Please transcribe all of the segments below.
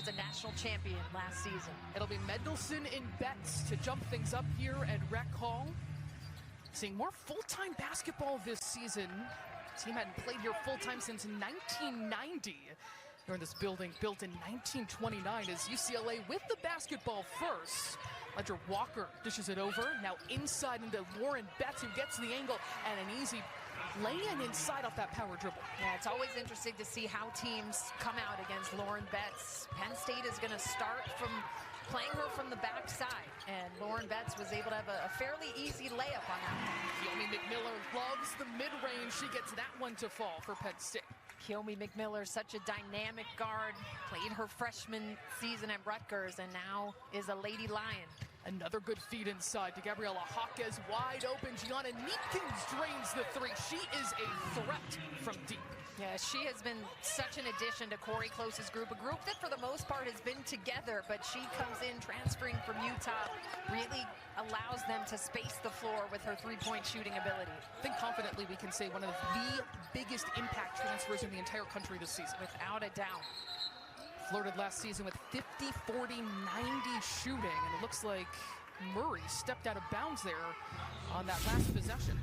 was a national champion last season. It'll be Mendelson and Betts to jump things up here at Rec Hall. Seeing more full-time basketball this season. The team hadn't played here full-time since 1990. They're in this building built in 1929 as UCLA with the basketball first. Ledger Walker dishes it over. Now inside into Lauren Betts, who gets the angle and an easy lay-in inside off that power dribble. Yeah, it's always interesting to see how teams come out against Lauren Betts. Penn State is going to start from playing her from the backside, and Lauren Betts was able to have a fairly easy layup on that one. Keomi McMiller loves the mid-range. She gets that one to fall for Penn State. Keomi McMiller, such a dynamic guard, played her freshman season at Rutgers and now is a Lady Lion. Another good feed inside to Gabriela Jaquez, wide open. Gianna Neepkins drains the three. She is a threat from deep. Yeah, she has been such an addition to Corey Close's group, a group that for the most part has been together, but she comes in transferring from Utah, really allows them to space the floor with her three-point shooting ability. I think confidently we can say one of the biggest impact transfers in the entire country this season. Without a doubt. Flirted last season with 50, 40, 90 shooting, and it looks like Murray stepped out of bounds there on that last possession.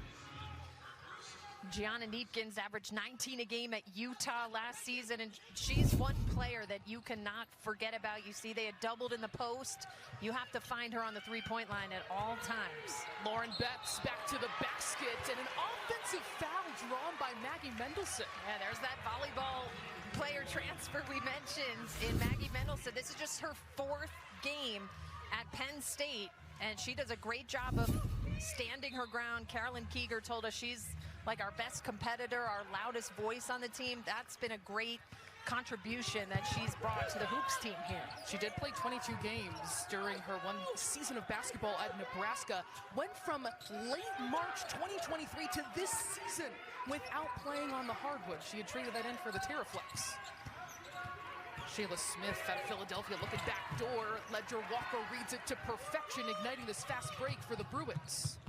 Gianna Neepkins averaged 19 a game at Utah last season, and she's one player that you cannot forget about. You see they had doubled in the post. You have to find her on the three-point line at all times. Lauren Betts back to the basket, and an offensive foul drawn by Maggie Mendelson. Yeah, there's that volleyball player transfer we mentioned in Maggie Mendelson. This is just her fourth game at Penn State, and she does a great job of standing her ground. Carolyn Keeger told us she's like our best competitor, our loudest voice on the team. That's been a great contribution that she's brought to the hoops team here. She did play 22 games during her one season of basketball at Nebraska. Went from late March 2023 to this season without playing on the hardwood. She had traded that in for the Terraflex. Shayla Smith out of Philadelphia looking back door. Ledger Walker reads it to perfection, igniting this fast break for the Bruins.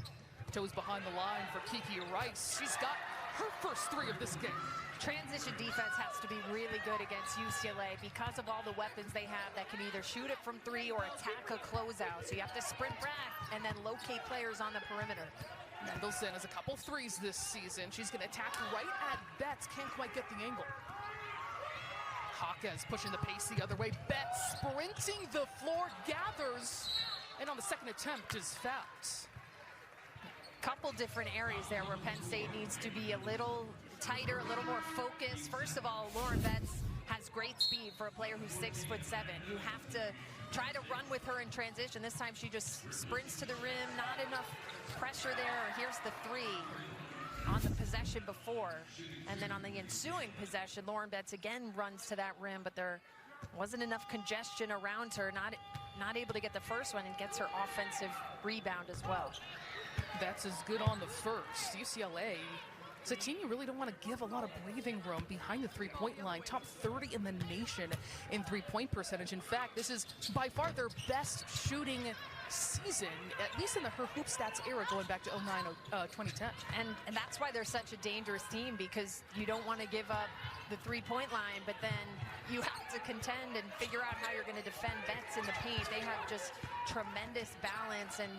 Toes behind the line for Kiki Rice. She's got her first three of this game. Transition defense has to be really good against UCLA because of all the weapons they have that can either shoot it from three or attack a closeout. So you have to sprint back and then locate players on the perimeter. Mendelson has a couple threes this season. She's going to attack right at Betts. Can't quite get the angle. Jaquez pushing the pace the other way. Betts sprinting the floor, gathers, and on the second attempt is fouled. Couple different areas there where Penn State needs to be a little tighter, a little more focused. First of all, Lauren Betts has great speed for a player who's 6'7". You have to try to run with her in transition. This time she just sprints to the rim, not enough pressure there. Here's the three on the possession before. And then on the ensuing possession, Lauren Betts again runs to that rim, but there wasn't enough congestion around her, not able to get the first one, and gets her offensive rebound as well. Betts is good on the first. UCLA, it's a team you really don't want to give a lot of breathing room behind the three-point line. Top 30 in the nation in three-point percentage. In fact, this is by far their best shooting season, at least in the Her Hoop Stats era, going back to 2010. And that's why they're such a dangerous team, because you don't want to give up the three-point line, but then you have to contend and figure out how you're going to defend Betts in the paint. They have just tremendous balance and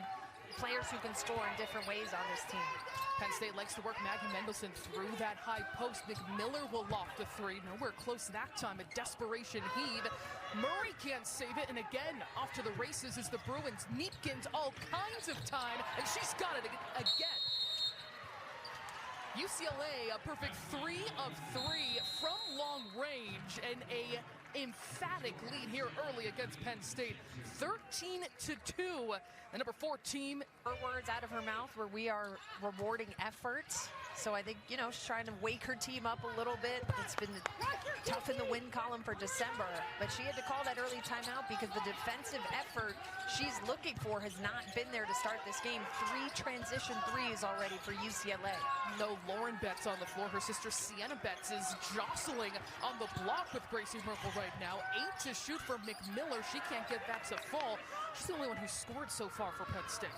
players who can score in different ways on this team. Penn State likes to work Maggie Mendelson through that high post. McMiller will loft the three. Nowhere close that time. A desperation heave. Murray can't save it. And again, off to the races is the Bruins. Neepkins all kinds of time. And she's got it again. UCLA, a perfect 3 of 3 from long range, and a emphatic lead here early against Penn State. 13-2, the number 4 team. Her words out of her mouth where we are rewarding effort. So I think, you know, she's trying to wake her team up a little bit. It's been tough in the win column for December, but she had to call that early timeout because the defensive effort she's looking for has not been there to start this game. 3 transition threes already for UCLA. No Lauren Betts on the floor. Her sister Sienna Betts is jostling on the block with Gracie Merkel right now. 8 to shoot for McMiller. She can't get that to fall. She's the only one who scored so far for Penn State.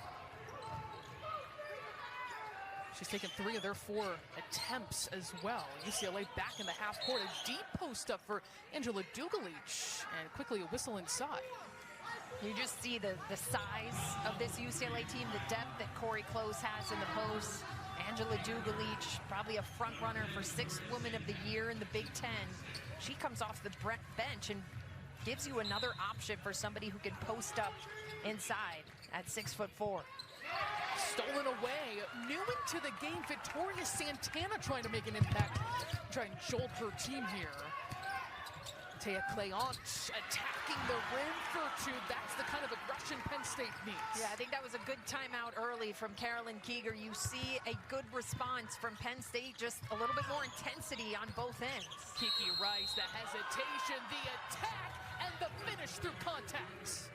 She's taken 3 of their 4 attempts as well. UCLA back in the half court. A deep post up for Angela Dugalich, and quickly a whistle inside. You just see the size of this UCLA team, the depth that Corey Close has in the post. Angela Dugalich, probably a front runner for 6th Woman of the Year in the Big Ten. She comes off the bench and gives you another option for somebody who can post up inside at 6'4". Stolen away, new into the game, Victoria Santana trying to make an impact, trying to jolt her team here. Taya Cleant attacking the rim for 2. That's the kind of aggression Penn State needs. Yeah, I think that was a good timeout early from Carolyn Keeger. You see a good response from Penn State, just a little bit more intensity on both ends. Kiki Rice, the hesitation, the attack, and the finish through contacts.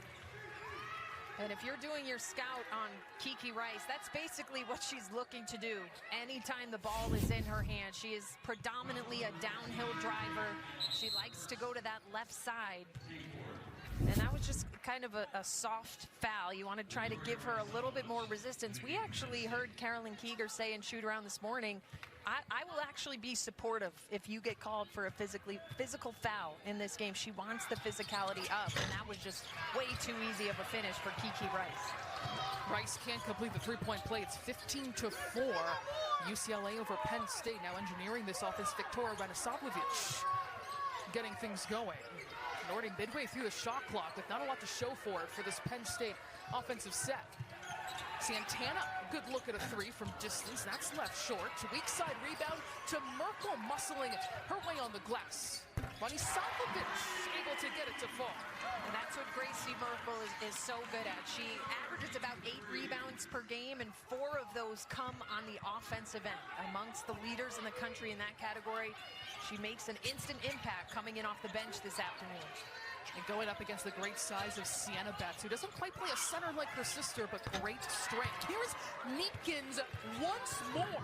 And if you're doing your scout on Kiki Rice, that's basically what she's looking to do. Anytime the ball is in her hand, she is predominantly a downhill driver. She likes to go to that left side. And that was just kind of a soft foul. You want to try to give her a little bit more resistance. We actually heard Carolyn Keeger say in shoot around this morning, I will actually be supportive if you get called for a physical foul in this game. She wants the physicality up, and that was just way too easy of a finish for Kiki Rice. Rice can't complete the 3-point play. It's 15-4. UCLA over Penn State. Now engineering this offense, Victoria Ranisavljevic getting things going. And already midway through the shot clock with not a lot to show for it for this Penn State offensive set. Santana, good look at a 3 from distance. That's left short. Weak side rebound to Merkel, muscling her way on the glass. Ranisavljevic able to get it to fall. And that's what Gracie Merkel is so good at. She averages about 8 rebounds per game, and 4 of those come on the offensive end. Amongst the leaders in the country in that category, she makes an instant impact coming in off the bench this afternoon. And going up against the great size of Sienna Betts, who doesn't quite play a center like her sister, but great strength. Here's Neepkins once more.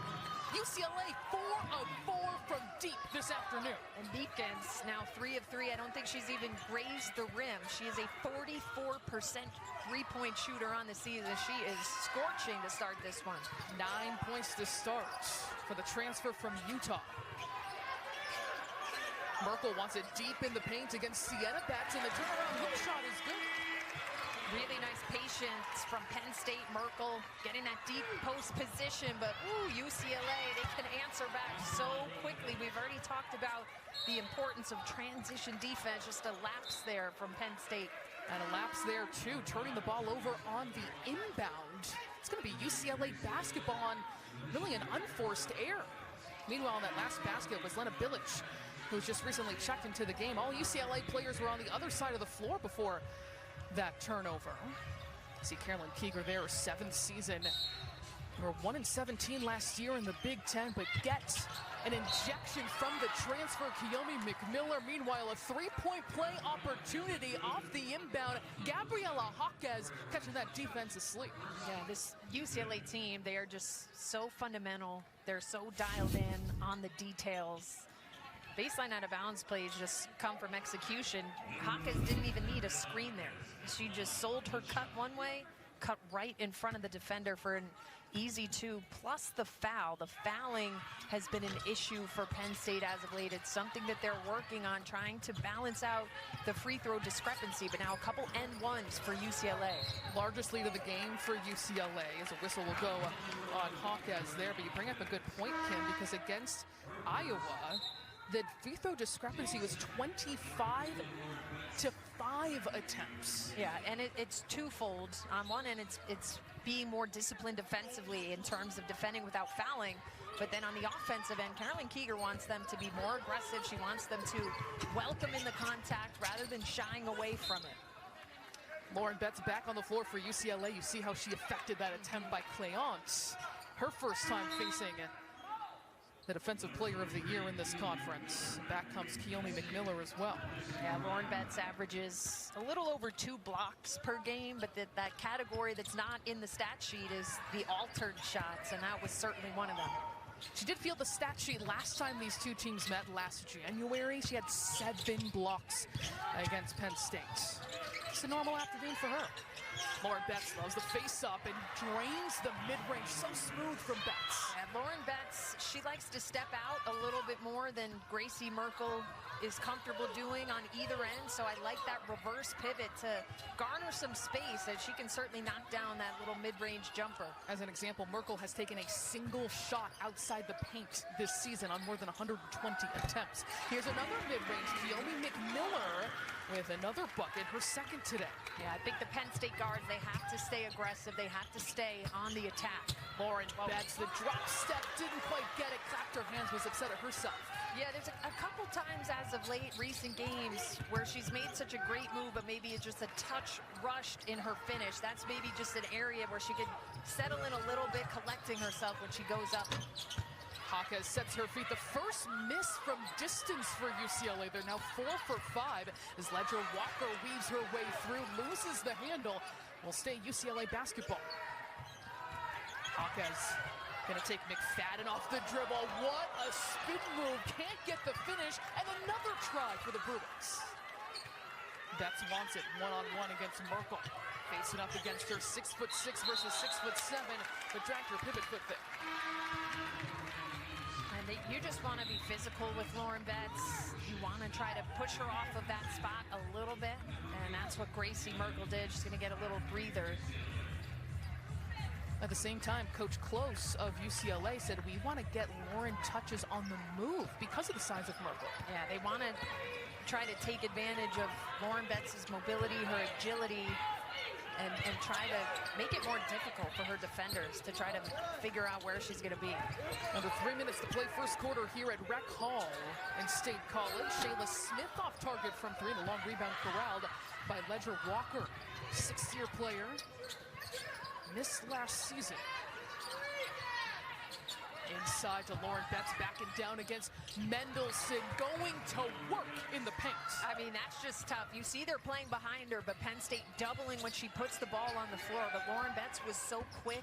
UCLA 4 of 4 from deep this afternoon. And Neepkins now 3 of 3. I don't think she's even grazed the rim. She is a 44% 3-point shooter on the season. She is scorching to start this one. 9 points to start for the transfer from Utah. Merkel wants it deep in the paint against Sienna Betts, and the turnaround hook shot is good. Really nice patience from Penn State. Merkel getting that deep post position, but UCLA, they can answer back so quickly. We've already talked about the importance of transition defense. Just a lapse there from Penn State. And a lapse there too, turning the ball over on the inbound. It's going to be UCLA basketball on really an unforced error. Meanwhile, in that last basket was Lena Bilic, who's just recently checked into the game. All UCLA players were on the other side of the floor before that turnover. See Carolyn Keeger there, 7th season. They were 1-17 last year in the Big Ten, but get an injection from the transfer, Kiyomi McMiller. Meanwhile, a 3-point play opportunity off the inbound. Gabriela Jaquez catching that defense asleep. Yeah, this UCLA team, they are just so fundamental. They're so dialed in on the details. Baseline out of bounds plays just come from execution. Jaquez didn't even need a screen there. She just sold her cut one way, cut right in front of the defender for an easy 2, plus the foul. The fouling has been an issue for Penn State as of late. It's something that they're working on, trying to balance out the free throw discrepancy, but now a couple N1s for UCLA. Largest lead of the game for UCLA as a whistle will go on Jaquez there, but you bring up a good point, Kim, because against Iowa, the free throw discrepancy was 25 to 5 attempts. Yeah, and it's twofold. On one end, it's being more disciplined defensively in terms of defending without fouling. But then on the offensive end, Carolyn Keeger wants them to be more aggressive. She wants them to welcome in the contact rather than shying away from it. Lauren Betts back on the floor for UCLA. You see how she affected that attempt by Cleant. Her first time facing the Defensive Player of the Year in this conference. Back comes Kiyomi McMiller as well. Yeah, Lauren Betts averages a little over 2 blocks per game, but that category that's not in the stat sheet is the altered shots, and that was certainly one of them. She did field the stat sheet last time these two teams met last January. She had 7 blocks against Penn State. It's a normal afternoon for her. Lauren Betts loves the face-up and drains the mid-range. So smooth from Betts. And Lauren Betts, she likes to step out a little bit more than Gracie Merkel is comfortable doing on either end. So I like that reverse pivot to garner some space, and she can certainly knock down that little mid-range jumper. As an example, Merkel has taken a single shot outside the paint this season on more than 120 attempts. Here's another mid-range. Naomi McMiller with another bucket, her second today. Yeah, I think the Penn State guards, they have to stay aggressive. They have to stay on the attack. Lauren Betts, the drop step, didn't quite get it. Clapped her hands, was upset at herself. Yeah, there's a couple times as of late, recent games, where she's made such a great move, but maybe it's just a touch rushed in her finish. That's maybe just an area where she could settle in a little bit, collecting herself when she goes up. Hawkes sets her feet. The first miss from distance for UCLA. They're now 4 for 5 as Ledger Walker weaves her way through, loses the handle. Will stay UCLA basketball. Hawkes gonna take McFadden off the dribble. What a spin move. Can't get the finish. And another try for the Bruins. Betts wants it one-on-one against Merkel. Facing up against her 6'6" versus 6'7", but dragged her pivot foot there. And you just want to be physical with Lauren Betts. You want to try to push her off of that spot a little bit, and that's what Gracie Merkel did. She's going to get a little breather. At the same time, Coach Close of UCLA said, we want to get Lauren touches on the move because of the size of Merkel. Yeah, they want to try to take advantage of Lauren Betts' mobility, her agility, and try to make it more difficult for her defenders to try to figure out where she's going to be. Under 3 minutes to play first quarter here at Rec Hall in State College. Shayla Smith off target from 3, and a long rebound corralled by Ledger Walker. 6th-year player, missed last season. Inside to Lauren Betts, backing down against Mendelson, going to work in the paint. I mean, that's just tough. You see they're playing behind her, but Penn State doubling when she puts the ball on the floor. But Lauren Betts was so quick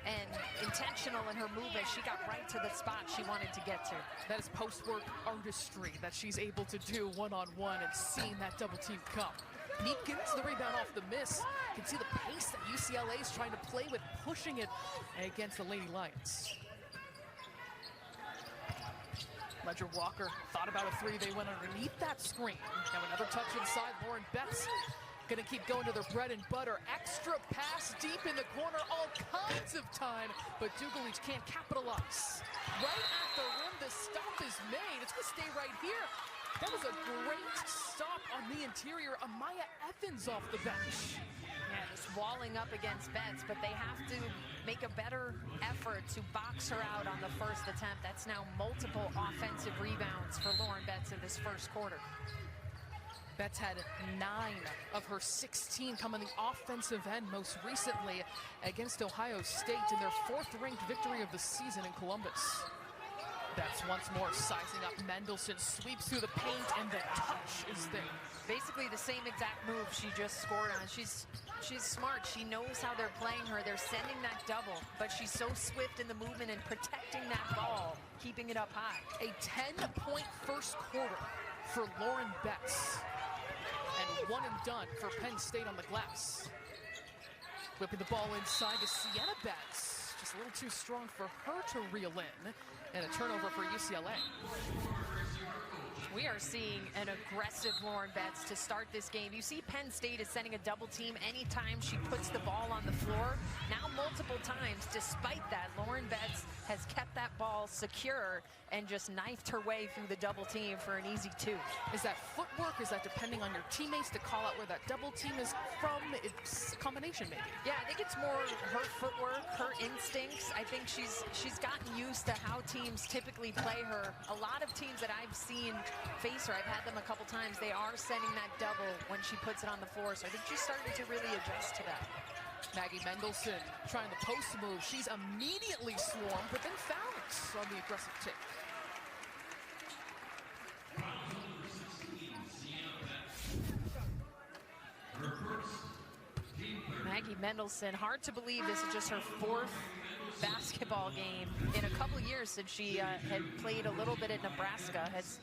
and intentional in her movement. She got right to the spot she wanted to get to. That is post-work artistry that she's able to do one-on-one and seeing that double team come. Meekins, the rebound off the miss. You can see the pace that UCLA is trying to play with, pushing it against the Lady Lions. Ledger Walker thought about a 3. They went underneath that screen. Now another touch inside. Lauren Betts gonna keep going to their bread and butter. Extra pass deep in the corner, all kinds of time, but Dugalich can't capitalize. Right at the rim, the stop is made. It's gonna stay right here. That was a great stop on the interior. Amaya Evans off the bench. Yeah, just walling up against Betts, but they have to make a better effort to box her out on the first attempt. That's now multiple offensive rebounds for Lauren Betts in this first quarter. Betts had 9 of her 16 come on the offensive end, most recently against Ohio State in their 4th-ranked victory of the season in Columbus. Betts once more sizing up Mendelson, sweeps through the paint, and the touch is there. Basically the same exact move she just scored on. She's smart. She knows how they're playing her. They're sending that double, but she's so swift in the movement and protecting that ball, keeping it up high. A 10-point first quarter for Lauren Betts. And one and done for Penn State on the glass. Whipping the ball inside to Sienna Betts. Just a little too strong for her to reel in. And a turnover for UCLA. We are seeing an aggressive Lauren Betts to start this game. You see Penn State is sending a double team anytime she puts the ball on the floor. Now multiple times, despite that, Lauren Betts has kept that ball secure and just knifed her way through the double team for an easy 2. Is that footwork? Is that depending on your teammates to call out where that double team is from? It's a combination maybe. Yeah, I think it's more her footwork, her instincts. I think she's gotten used to how teams typically play her. A lot of teams that I've seen face her, I've had them a couple times, they are sending that double when she puts it on the floor. So I think she's starting to really adjust to that. Maggie Mendelson trying the post move. She's immediately swarmed, but then fouled on the aggressive take. Maggie Mendelson, hard to believe this is just her 4th basketball game in a couple years since she had played a little bit at Nebraska. Has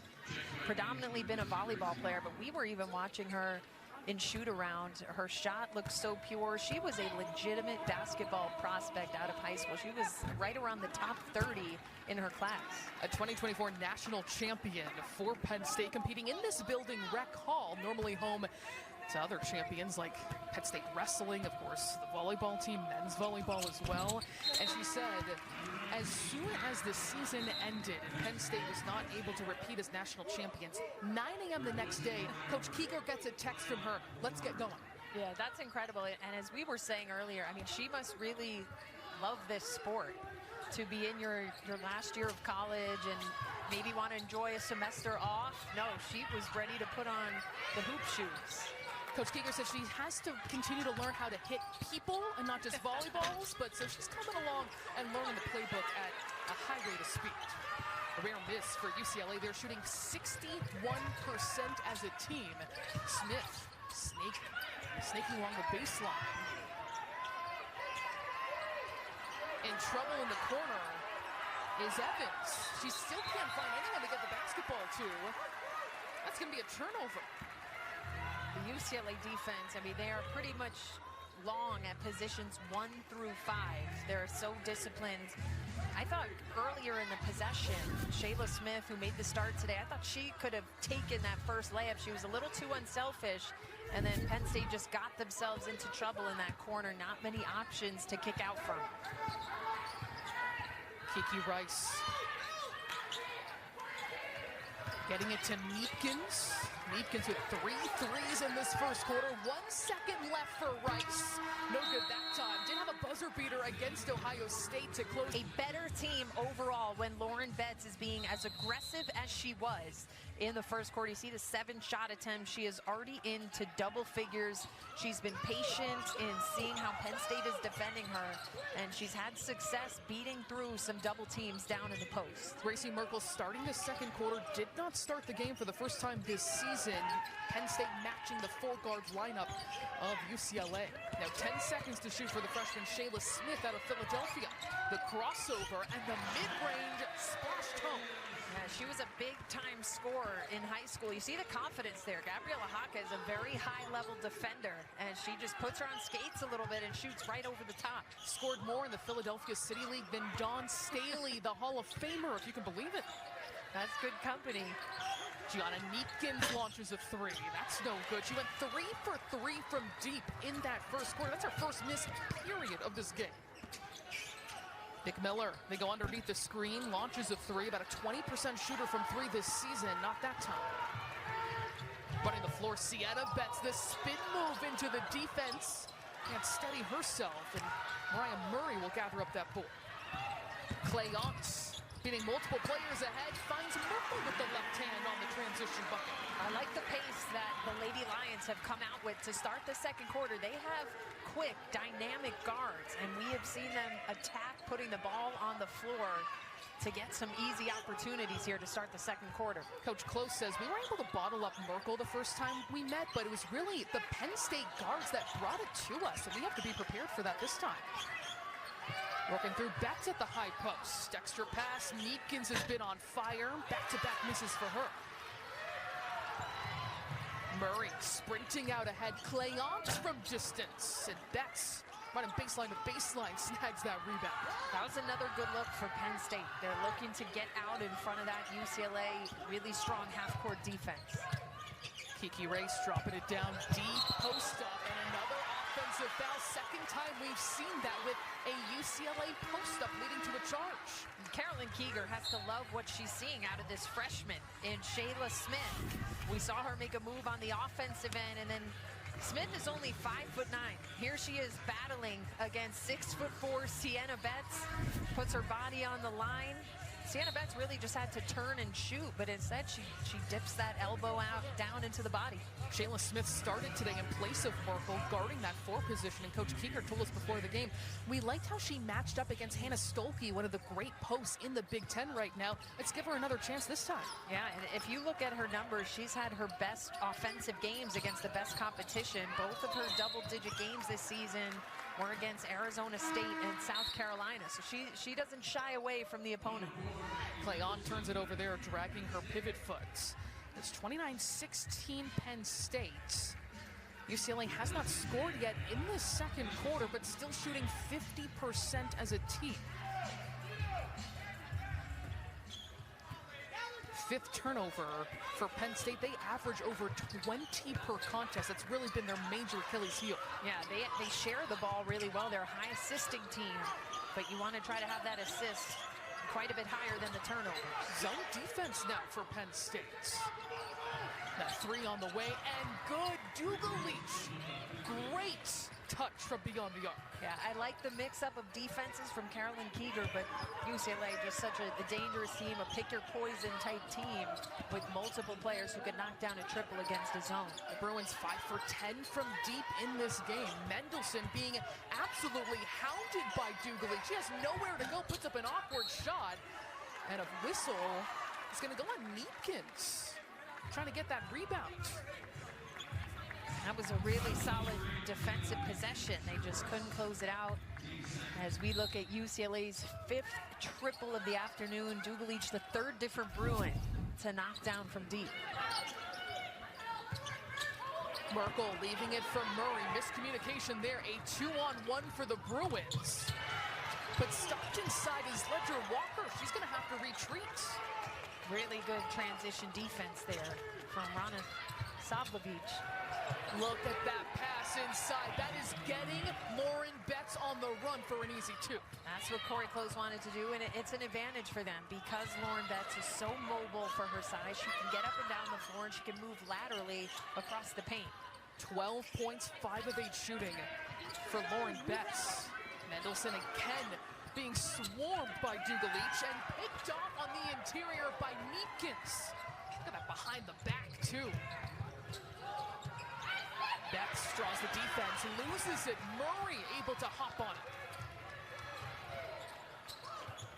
predominantly been a volleyball player, but we were even watching her in shoot around. Her shot looks so pure. She was a legitimate basketball prospect out of high school. She was right around the top 30 in her class. A 2024 national champion for Penn State, competing in this building, Rec Hall, normally home to other champions like Penn State wrestling, of course, the volleyball team, men's volleyball as well. And she said, as soon as the season ended and Penn State was not able to repeat as national champions, 9 a.m. the next day, Coach Keeger gets a text from her, let's get going. Yeah, that's incredible. And as we were saying earlier, I mean, she must really love this sport, to be in your last year of college and maybe want to enjoy a semester off. No, she was ready to put on the hoop shoes. Coach Keeger said she has to continue to learn how to hit people and not just volleyballs, but so she's coming along and learning the playbook at a high rate of speed. A rare miss for UCLA. They're shooting 61% as a team. Smith snaking along the baseline. In trouble in the corner is Evans. She still can't find anyone to get the basketball to. That's going to be a turnover. The UCLA defense, I mean, they are pretty much long at positions 1 through 5. They're so disciplined. I thought earlier in the possession, Shayla Smith, who made the start today, I thought she could have taken that first layup. She was a little too unselfish, and then Penn State just got themselves into trouble in that corner. Not many options to kick out from. Kiki Rice getting it to Meekins. Meekins with 3 threes in this first quarter. 1 second left for Rice. No good that time. Did have a buzzer beater against Ohio State to close. A better team overall when Lauren Betts is being as aggressive as she was in the first quarter. You see the 7-shot attempt. She is already into double figures. She's been patient in seeing how Penn State is defending her, and she's had success beating through some double teams down in the post. Gracie Merkel starting the second quarter, did not start the game for the first time this season. Penn State matching the 4-guard lineup of UCLA. Now 10 seconds to shoot for the freshman Shayla Smith out of Philadelphia. The crossover and the mid-range splashed home. Yeah, she was a big-time scorer in high school. You see the confidence there. Gabriella Haka is a very high-level defender, and she just puts her on skates a little bit and shoots right over the top. Scored more in the Philadelphia City League than Dawn Staley, the Hall of Famer, if you can believe it. That's good company. Gianna Neepkins launches a 3. That's no good. She went 3 for 3 from deep in that first quarter. That's her first miss, period, of this game. Nick Miller, they go underneath the screen, launches a 3, about a 20% shooter from 3 this season, not that time. Running the floor, Sienna Betts, the spin move into the defense, and steady herself, and Mariah Murray will gather up that ball. Clay Onks, beating multiple players ahead, finds Merkel with the left hand on the transition bucket. I like the pace that the Lady Lions have come out with to start the second quarter. They have quick, dynamic guards, and we have seen them attack, putting the ball on the floor to get some easy opportunities here to start the second quarter. Coach Close says we were able to bottle up Merkel the first time we met, but it was really the Penn State guards that brought it to us, and we have to be prepared for that this time. Working through Betts at the high post. Extra pass. Neepkins has been on fire. Back-to-back misses for her. Murray sprinting out ahead. Clay Onks from distance. And Betts running baseline to baseline snags that rebound. That was another good look for Penn State. They're looking to get out in front of that UCLA really strong half-court defense. Kiki Rice dropping it down deep. Post up and another offensive foul. Second time we've seen that with a UCLA post-up leading to a charge. Carolyn Keeger has to love what she's seeing out of this freshman in Shayla Smith. We saw her make a move on the offensive end, and then Smith is only 5'9". Here she is battling against 6'4" Sienna Betts. Puts her body on the line. Sienna Betts really just had to turn and shoot, but instead she dips that elbow out down into the body. Shayla Smith started today in place of Merkel, guarding that 4 position, and Coach Keeger told us before the game, we liked how she matched up against Hannah Stolke, one of the great posts in the Big Ten right now. Let's give her another chance this time. Yeah, and if you look at her numbers, she's had her best offensive games against the best competition. Both of her double-digit games this season We're against Arizona State and South Carolina, so she doesn't shy away from the opponent. Clayon turns it over there, dragging her pivot foot. It's 29-16 Penn State. UCLA has not scored yet in the second quarter, but still shooting 50% as a team. Fifth turnover for Penn State. They average over 20 per contest. That's really been their major Achilles heel. Yeah, they share the ball really well. They're a high assisting team, but you want to try to have that assist quite a bit higher than the turnover. Zone defense now for Penn State. That three on the way, and good. Dugalich. Great touch from beyond the arc. Yeah, I like the mix-up of defenses from Carolyn Keeger, but UCLA just such a dangerous team, a pick-your-poison type team with multiple players who could knock down a triple against a zone. The Bruins 5 for 10 from deep in this game. Mendelson being absolutely hounded by Dugalich. She has nowhere to go, puts up an awkward shot, and a whistle is going to go on Neepkins, trying to get that rebound. That was a really solid defensive possession. They just couldn't close it out. As we look at UCLA's 5th triple of the afternoon, Dugalich, the 3rd different Bruin to knock down from deep. Merkel leaving it for Murray. Miscommunication there. A 2-on-1 for the Bruins. But stopped inside is Ledger Walker. She's going to have to retreat. Really good transition defense there from Rana Savlovich. Look at that pass inside. That is getting Lauren Betts on the run for an easy 2. That's what Corey Close wanted to do, and it's an advantage for them because Lauren Betts is so mobile for her size. She can get up and down the floor, and she can move laterally across the paint. 12 points, 5 of 8 shooting for Lauren Betts. Mendelson again being swarmed by Dugalich and picked off on the interior by Neepkins. Look at that behind the back, too. Betts draws the defense, loses it. Murray able to hop on it.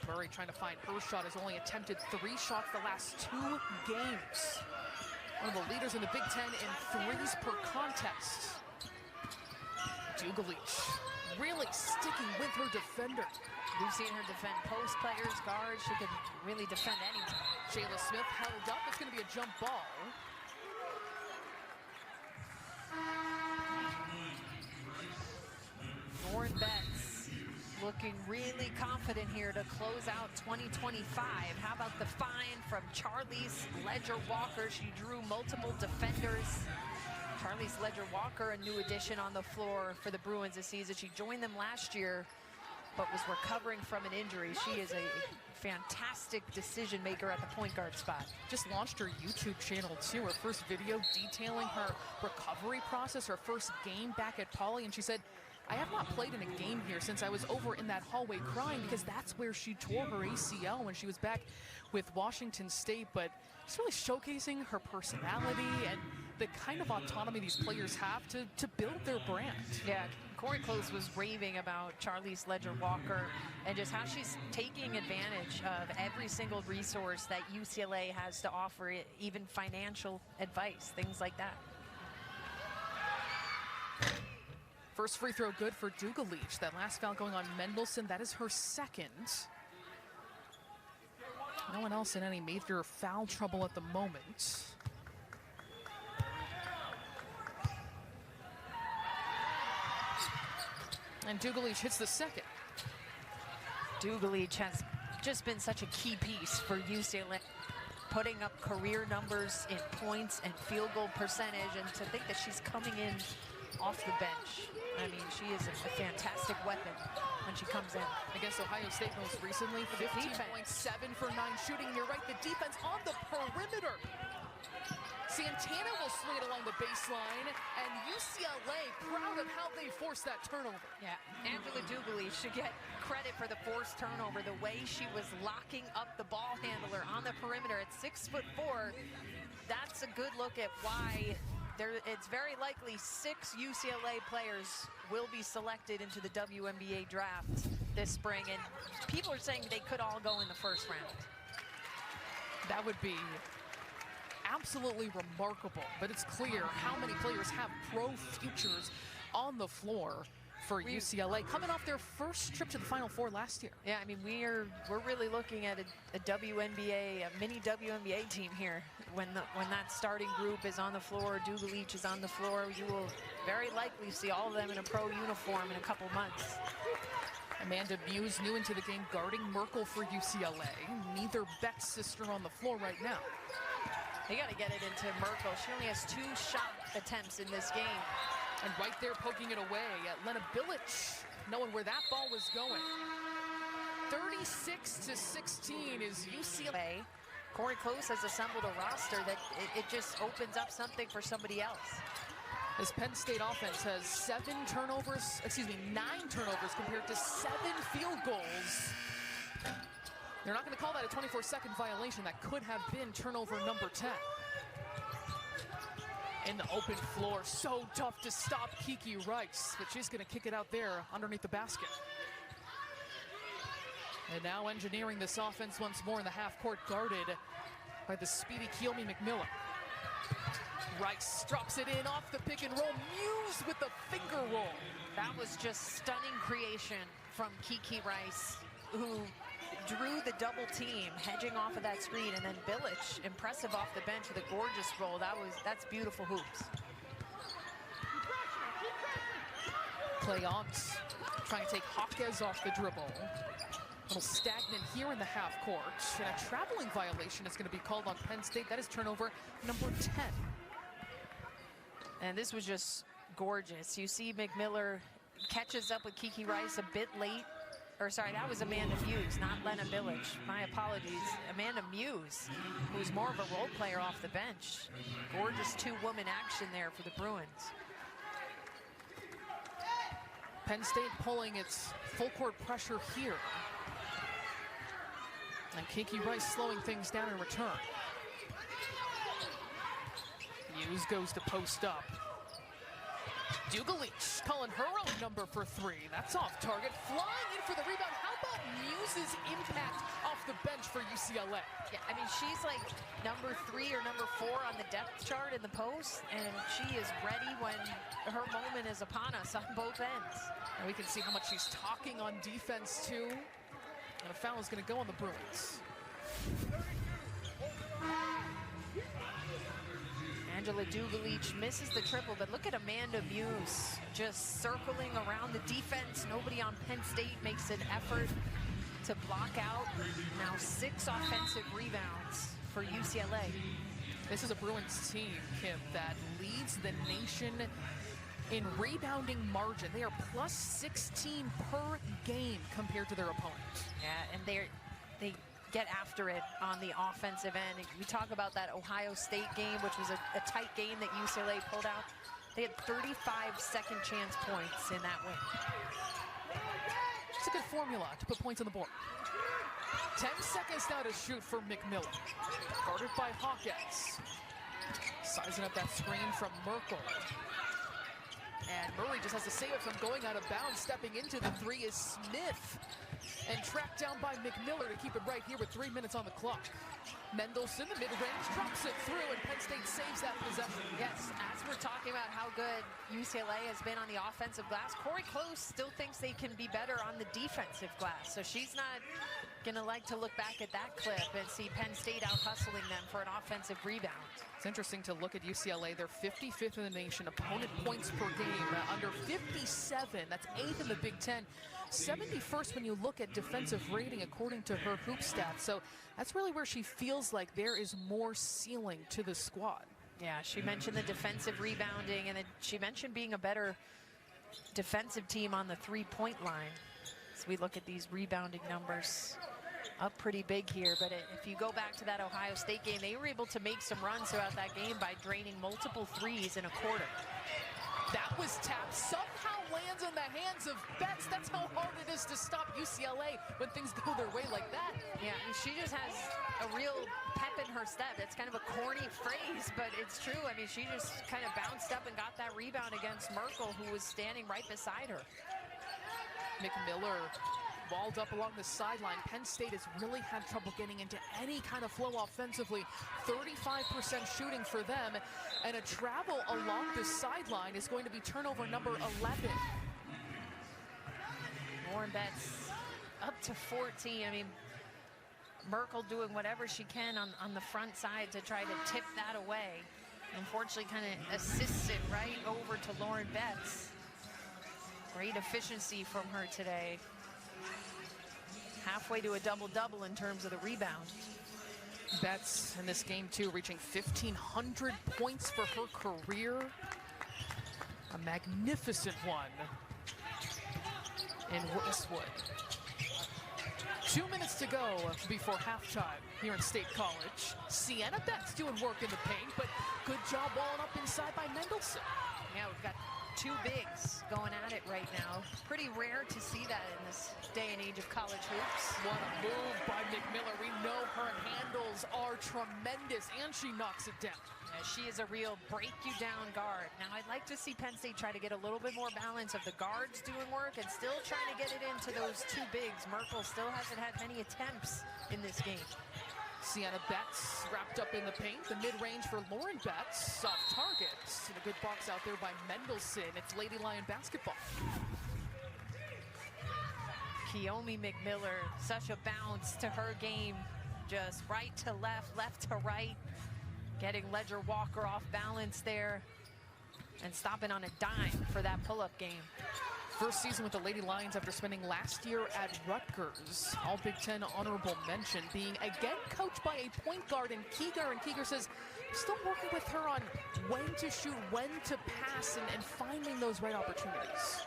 Murray trying to find her shot, has only attempted 3 shots the last 2 games. One of the leaders in the Big Ten in threes per contest. Dugalich really sticking with her defender. We've seen her defend post players, guards. She can really defend anyone. Shayla Smith held up. It's going to be a jump ball. Lauren Betts looking really confident here to close out 2025. How about the find from Charlize Ledger-Walker? She drew multiple defenders. Charlize Ledger-Walker, a new addition on the floor for the Bruins this season. She joined them last year, but was recovering from an injury. She is a fantastic decision maker at the point guard spot. Just launched her YouTube channel too. Her first video detailing her recovery process, her first game back at Poly, and she said, I have not played in a game here since I was over in that hallway crying, because that's where she tore her ACL when she was back with Washington State. But just really showcasing her personality and the kind of autonomy these players have to build their brand. Yeah, Corey Close was raving about Charlize Ledger-Walker and just how she's taking advantage of every single resource that UCLA has to offer, even financial advice, things like that. First free throw good for Dugalich. That last foul going on Mendelson, that is her 2nd. No one else in any major foul trouble at the moment. And Dugalich hits the 2nd. Dugalich has just been such a key piece for UCLA, putting up career numbers in points and field goal percentage, and to think that she's coming in off the bench. I mean, she is a fantastic weapon when she comes in. Against Ohio State most recently, 15.7 for 9 shooting. And you're right, the defense on the perimeter. Santana will swing it along the baseline, and UCLA proud of how they forced that turnover. Yeah, Angela Dugalich should get credit for the forced turnover. The way she was locking up the ball handler on the perimeter at 6'4", that's a good look at why it's very likely 6 UCLA players will be selected into the WNBA draft this spring, and people are saying they could all go in the first round. That would be absolutely remarkable, but it's clear how many players have pro futures on the floor for UCLA, coming off their first trip to the Final Four last year. Yeah, I mean, we're really looking at a WNBA, a mini WNBA team here. When that starting group is on the floor, Dugalich is on the floor, you will very likely see all of them in a pro uniform in a couple months. Amanda Muse new into the game, guarding Merkel for UCLA. Neither Beck's sister on the floor right now. They got to get it into Merkel. She only has 2 shot attempts in this game. And right there poking it away at Lena Bilic, knowing where that ball was going. 36-16 is UCLA. Corey Close has assembled a roster that it just opens up something for somebody else. This Penn State offense has 9 turnovers compared to 7 field goals. They're not going to call that a 24-second violation. That could have been turnover number 10. In the open floor, so tough to stop Kiki Rice, but she's going to kick it out there underneath the basket. And now engineering this offense once more in the half court, guarded by the speedy Kiyomi McMillan. Rice drops it in off the pick and roll. Muse with the finger roll. That was just stunning creation from Kiki Rice, who drew the double team, hedging off of that screen, and then Bilic, impressive off the bench with a gorgeous roll. That's beautiful hoops. Play on, trying to take Hawkes off the dribble. A little stagnant here in the half court, and a traveling violation is going to be called on Penn State. That is turnover number 10. And this was just gorgeous. You see McMillan catches up with Kiki Rice a bit late. Or sorry, that was Amanda Muse, not Lena Bilic. My apologies. Amanda Muse, who's more of a role player off the bench. Gorgeous 2-woman action there for the Bruins. Penn State pulling its full court pressure here. And Kiki Rice slowing things down in return. Muse goes to post up. Dugalich calling her own number for 3. That's off target. Flying in for the rebound. How about Muse's impact off the bench for UCLA? Yeah, I mean, she's like number 3 or number 4 on the depth chart in the post, and she is ready when her moment is upon us on both ends. And we can see how much she's talking on defense, too. And a foul is going to go on the Bruins. Angela Dugalich misses the triple, but look at Amanda Muse just circling around the defense. Nobody on Penn State makes an effort to block out. Now 6 offensive rebounds for UCLA. This is a Bruins team, Kim, that leads the nation in rebounding margin. They are plus 16 per game compared to their opponents. Yeah, and they get after it on the offensive end. We talk about that Ohio State game, which was a tight game that UCLA pulled out. They had 35 second chance points in that win. It's a good formula to put points on the board. 10 seconds now to shoot for McMillan. Guarded by Hawkes. Sizing up that screen from Merkel. And Murray just has to save it from going out of bounds. Stepping into the 3 is Smith. And tracked down by McMillan to keep it right here with 3 minutes on the clock. Mendelson, the mid-range, drops it through, and Penn State saves that possession. Yes, as we're talking about how good UCLA has been on the offensive glass, Corey Close still thinks they can be better on the defensive glass. So she's not going to like to look back at that clip and see Penn State out-hustling them for an offensive rebound. It's interesting to look at UCLA. They're 55th in the nation, opponent points per game, under 57. That's 8th in the Big Ten. 71st when you look at defensive rating according to her hoop stats. So that's really where she feels like there is more ceiling to the squad. Yeah, she mentioned the defensive rebounding, and then she mentioned being a better defensive team on the three-point line. So we look at these rebounding numbers up pretty big here, but if you go back to that Ohio State game, they were able to make some runs throughout that game by draining multiple threes in a quarter. That was tapped, somehow lands in the hands of Betts. That's how hard it is to stop UCLA when things go their way like that. Yeah, and she just has a real pep in her step. It's kind of a corny phrase, but it's true. I mean, she just kind of bounced up and got that rebound against Merkel, who was standing right beside her. McMillan walled up along the sideline. Penn State has really had trouble getting into any kind of flow offensively. 35% shooting for them, and a travel along the sideline is going to be turnover number 11. Lauren Betts up to 14. I mean, Merkel doing whatever she can on the front side to try to tip that away. Unfortunately, kind of assists it right over to Lauren Betts. Great efficiency from her today. Halfway to a double-double in terms of the rebound. Betts in this game, too, reaching 1,500 points for her career. A magnificent one in Westwood. 2 minutes to go before halftime here in State College. Sienna Betts doing work in the paint, but good job balling up inside by Mendelson. Yeah, we've got two bigs going at it right now. Pretty rare to see that in this day and age of college hoops. What a move by McMillan. We know her handles are tremendous, and she knocks it down. Yeah, she is a real break-you-down guard. Now, I'd like to see Penn State try to get a little bit more balance of the guards doing work and still trying to get it into those two bigs. Merkel still hasn't had many attempts in this game. Sienna Betts wrapped up in the paint. The mid-range for Lauren Betts. Soft targets. And a good box out there by Mendelson. It's Lady Lion basketball. Kiyomi McMillan, such a bounce to her game. Just right to left, left to right. Getting Ledger Walker off balance there. And stopping on a dime for that pull-up game. First season with the Lady Lions after spending last year at Rutgers. All Big Ten honorable mention, being again coached by a point guard in Keegar. And Keegar says, still working with her on when to shoot, when to pass, and finding those right opportunities.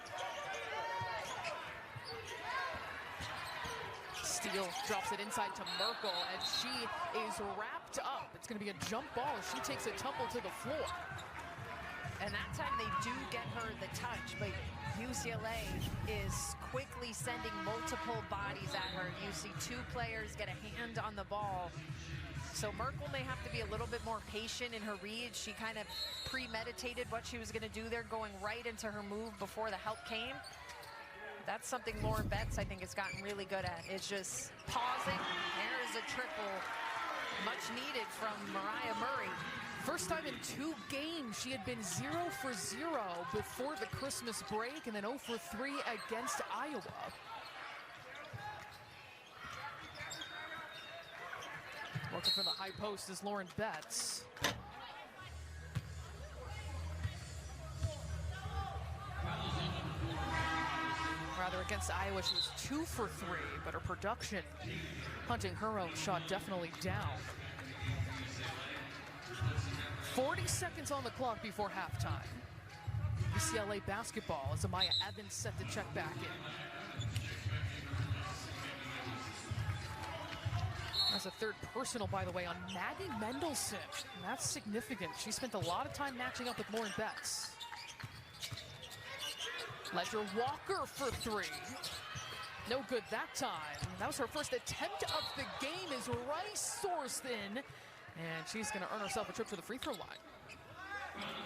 Steele drops it inside to Merkel, and she is wrapped up. It's going to be a jump ball as she takes a tumble to the floor. And that time they do get her the touch, but UCLA is quickly sending multiple bodies at her. You see two players get a hand on the ball. So Merkel may have to be a little bit more patient in her read. She kind of premeditated what she was going to do there, going right into her move before the help came. That's something Lauren Betts, I think, has gotten really good at. It's just pausing. There is a triple, much needed from Mariah Murray. First time in 2 games, she had been 0 for 0 before the Christmas break, and then 0 for 3 against Iowa. Working from the high post is Lauren Betts. Rather, against Iowa, she was 2 for 3, but her production, hunting her own shot, definitely down. 40 seconds on the clock before halftime. UCLA basketball as Amaya Evans set to check back in. That's a third personal, by the way, on Maggie Mendelson. And that's significant. She spent a lot of time matching up with Lauren Betts. Ledger Walker for 3. No good that time. That was her first attempt of the game as Rice soars in. And she's going to earn herself a trip to the free throw line.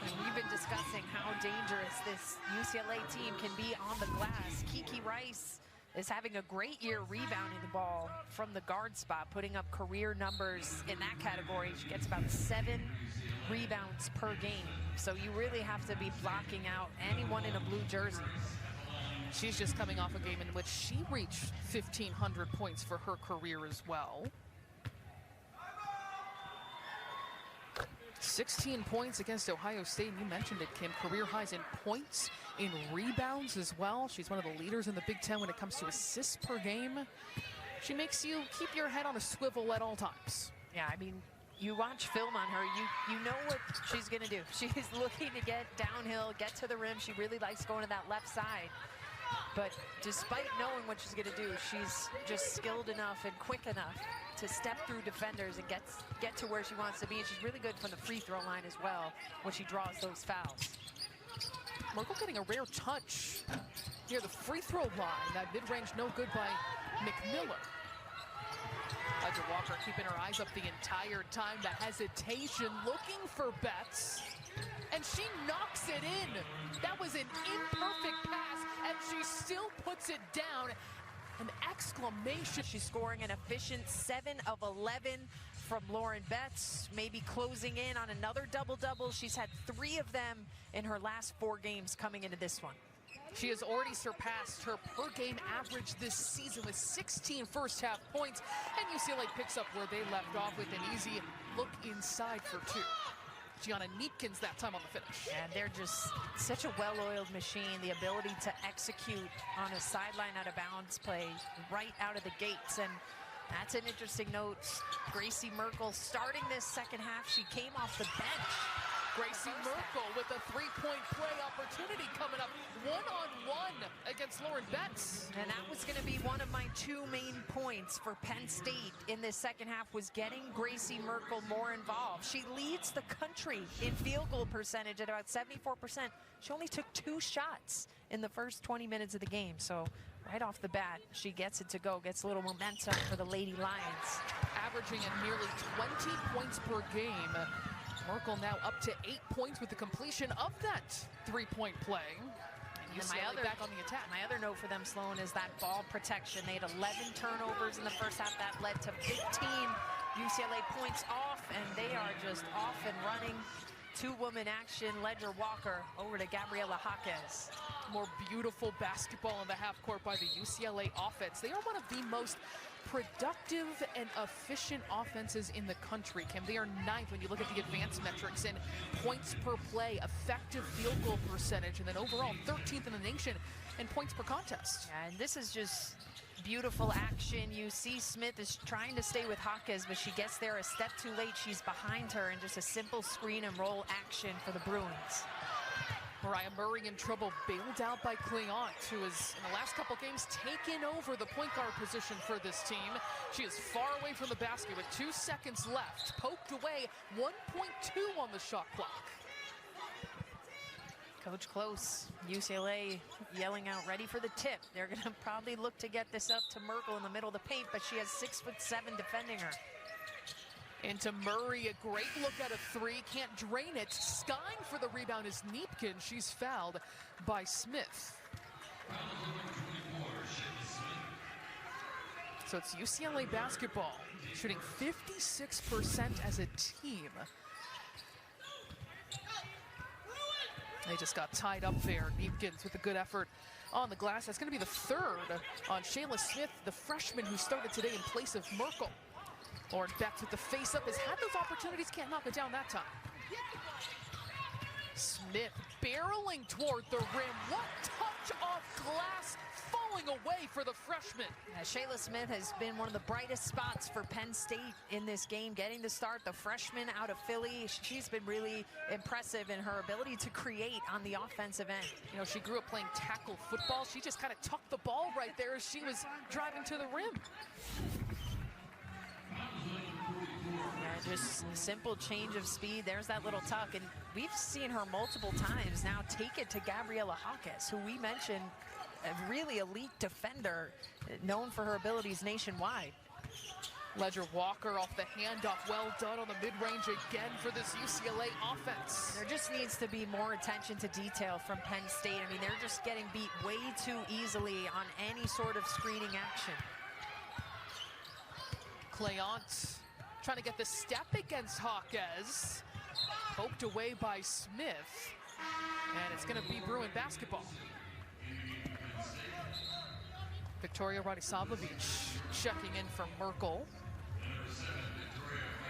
And we've been discussing how dangerous this UCLA team can be on the glass. Kiki Rice is having a great year rebounding the ball from the guard spot, putting up career numbers in that category. She gets about 7 rebounds per game. So you really have to be blocking out anyone in a blue jersey. She's just coming off a game in which she reached 1,500 points for her career as well. 16 points against Ohio State. You mentioned it, Kim. Career highs in points, in rebounds as well. She's one of the leaders in the Big Ten when it comes to assists per game. She makes you keep your head on a swivel at all times. Yeah, I mean, you watch film on her, you know what she's going to do. She's looking to get downhill, get to the rim. She really likes going to that left side. But despite knowing what she's going to do, she's just skilled enough and quick enough to step through defenders and get to where she wants to be. And she's really good from the free throw line as well when she draws those fouls. Merkel getting a rare touch near the free throw line. That mid-range no good by McMillan. Ledger Walker keeping her eyes up the entire time. The hesitation, looking for Betts. And she knocks it in. That was an imperfect pass, and she still puts it down. An exclamation. She's scoring an efficient 7 of 11 from Lauren Betts, maybe closing in on another double-double. She's had 3 of them in her last 4 games coming into this one. She has already surpassed her per-game average this season with 16 first-half points, and UCLA picks up where they left off with an easy look inside for 2. Gianna Neepkins that time on the finish. And they're just such a well-oiled machine. The ability to execute on a sideline out of bounds play right out of the gates. And that's an interesting note. Gracie Merkel starting this second half. She came off the bench. Gracie Merkel with a 3-point play opportunity coming up, one-on-one against Lauren Betts. And that was going to be one of my 2 main points for Penn State in this second half, was getting Gracie Merkel more involved. She leads the country in field goal percentage at about 74%. She only took 2 shots in the first 20 minutes of the game. So right off the bat, she gets it to go, gets a little momentum for the Lady Lions. Averaging at nearly 20 points per game. Merkel now up to 8 points with the completion of that 3-point play. And UCLA back on the attack. My other note for them, Sloan, is that ball protection. They had 11 turnovers in the first half. That led to 15 UCLA points off, and they are just off and running. 2-woman action, Ledger Walker over to Gabriela Jaquez. More beautiful basketball in the half court by the UCLA offense. They are one of the most productive and efficient offenses in the country, Kim. They are 9th when you look at the advanced metrics in points per play, effective field goal percentage, and then overall 13th in the nation in points per contest. Yeah, and this is just beautiful action. You see Smith is trying to stay with Jaquez, but she gets there a step too late. She's behind her, and just a simple screen and roll action for the Bruins. Mariah Murray in trouble, bailed out by Cleant, who has, in the last couple games, taken over the point guard position for this team. She is far away from the basket with 2 seconds left. Poked away, 1.2 on the shot clock. Coach Close, UCLA yelling out, ready for the tip. They're going to probably look to get this up to Merkel in the middle of the paint, but she has 6'7" defending her. Into Murray, a great look at a 3, can't drain it. Skying for the rebound is Neepkin. She's fouled by Smith. So it's UCLA basketball, shooting 56% as a team. They just got tied up there. Neepkins with a good effort on the glass. That's going to be the 3rd on Shayla Smith, the freshman who started today in place of Merkel. Lauren Betts with the face-up has had those opportunities, can't knock it down that time. Smith barreling toward the rim. What touch off glass, falling away for the freshman. Yeah, Shayla Smith has been one of the brightest spots for Penn State in this game, getting the start. The freshman out of Philly, she's been really impressive in her ability to create on the offensive end. You know, she grew up playing tackle football. She just kind of tucked the ball right there as she was driving to the rim. Yeah, just a simple change of speed. There's that little tuck, and we've seen her multiple times now take it to Gabriela Jaquez, who we mentioned, a really elite defender, known for her abilities nationwide. Ledger Walker off the handoff, well done on the mid-range again for this UCLA offense. There just needs to be more attention to detail from Penn State. I mean, they're just getting beat way too easily on any sort of screening action. Cleant trying to get the step against Jaquez. Poked away by Smith. And it's going to be Bruin basketball. Victoria Radisavljevic checking in for Merkel.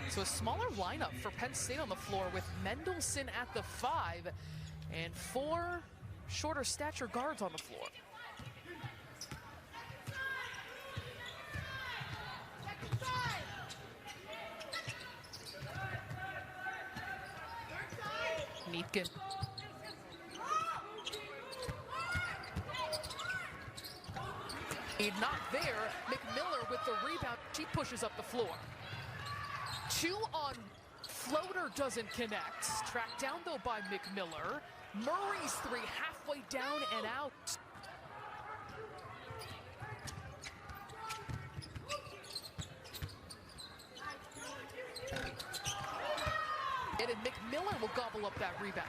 So a smaller lineup for Penn State on the floor with Mendelson at the 5 and 4 shorter stature guards on the floor. Neepkin. Not there. McMiller with the rebound. She pushes up the floor. 2 on floater, doesn't connect. Tracked down though by McMiller. Murray's 3 halfway down and out. And McMiller will gobble up that rebound.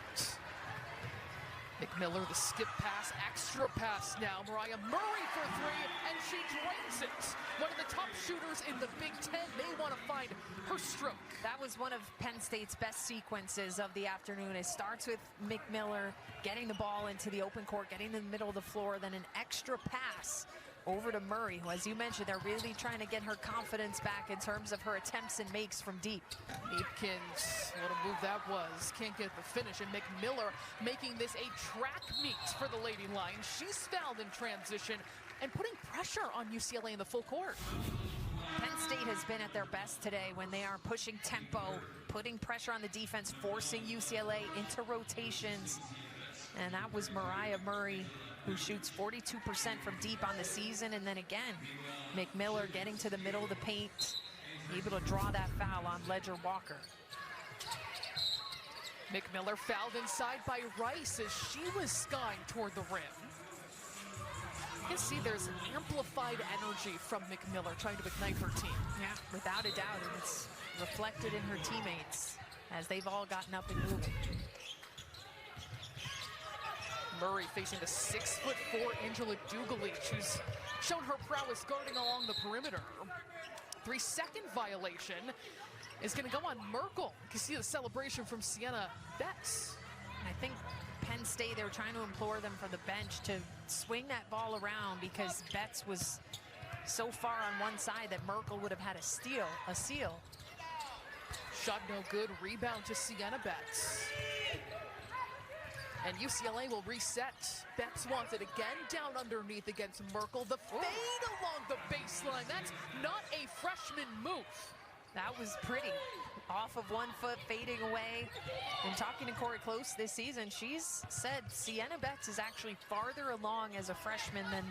McMillar, the skip pass, extra pass now. Mariah Murray for three, and she drains it. One of the top shooters in the Big Ten. They want to find her stroke. That was one of Penn State's best sequences of the afternoon. It starts with McMillar getting the ball into the open court, getting in the middle of the floor, then an extra pass over to Murray, who, as you mentioned, they're really trying to get her confidence back in terms of her attempts and makes from deep. Apekins, what a move that was. Can't get the finish, and McMillar making this a track meet for the Lady Lions. She's fouled in transition and putting pressure on UCLA in the full court. Penn State has been at their best today when they are pushing tempo, putting pressure on the defense, forcing UCLA into rotations. And that was Mariah Murray, who shoots 42% from deep on the season. And then again, McMillar getting to the middle of the paint, able to draw that foul on Ledger Walker. McMillar fouled inside by Rice as she was skying toward the rim. You can see there's an amplified energy from McMillar trying to ignite her team. Yeah, without a doubt, and it's reflected in her teammates as they've all gotten up and moving. Murray facing the 6'4" Angela Dugalich, who's shown her prowess guarding along the perimeter. 3-second violation is going to go on Merkel. You can see the celebration from Sienna Betts. I think Penn State, they were trying to implore them from the bench to swing that ball around because Betts was so far on one side that Merkel would have had a seal. Shot no good, rebound to Sienna Betts. And UCLA will reset. Betts wants it again, down underneath against Merkel. The fade along the baseline. That's not a freshman move. That was pretty. Off of 1 foot, fading away. And talking to Corey Close this season, she's said Sienna Betts is actually farther along as a freshman than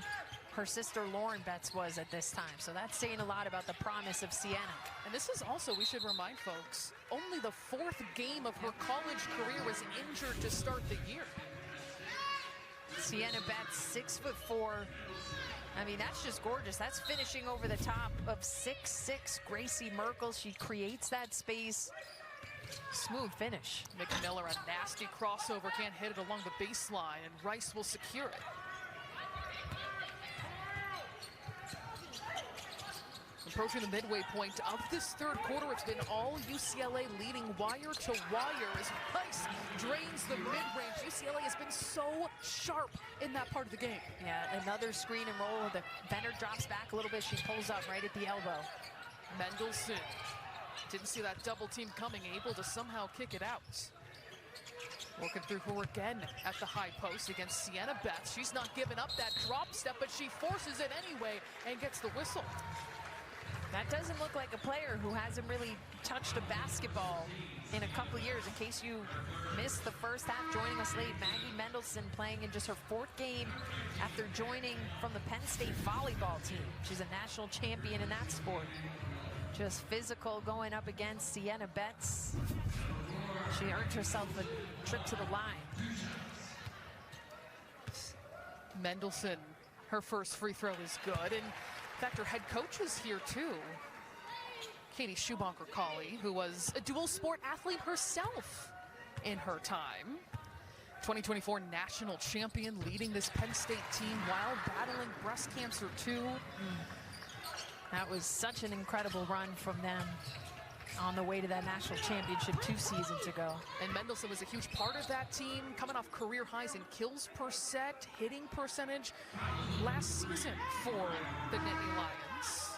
her sister Lauren Betts was at this time. So that's saying a lot about the promise of Sienna. And this is also, we should remind folks, only the 4th game of her college career was injured to start the year. Sienna Betts, 6'4". I mean, that's just gorgeous. That's finishing over the top of 6'6" Gracie Merkel. She creates that space. Smooth finish. McMillar, a nasty crossover, can't hit it along the baseline, and Rice will secure it. Approaching the midway point of this third quarter, it's been all UCLA leading wire to wire as Rice drains the mid-range. UCLA has been so sharp in that part of the game. Yeah, another screen and roll. The Bender drops back a little bit. She pulls up right at the elbow. Mendelson didn't see that double team coming, able to somehow kick it out. Working through her again at the high post against Sienna Betts. She's not giving up that drop step, but she forces it anyway and gets the whistle. That doesn't look like a player who hasn't really touched a basketball in a couple years. In case you missed the first half, joining us late, Maggie Mendelson playing in just her 4th game after joining from the Penn State volleyball team. She's a national champion in that sport. Just physical going up against Sienna Betts. She earned herself a trip to the line. Mendelson, her first free throw is good. And in fact, her head coach was here too. Katie Schumacher-Colley, who was a dual sport athlete herself in her time. 2024 national champion, leading this Penn State team while battling breast cancer too. That was such an incredible run from them on the way to that national championship 2 seasons ago. And Mendelson was a huge part of that team, coming off career highs in kills per set, hitting percentage last season for the Nittany Lions.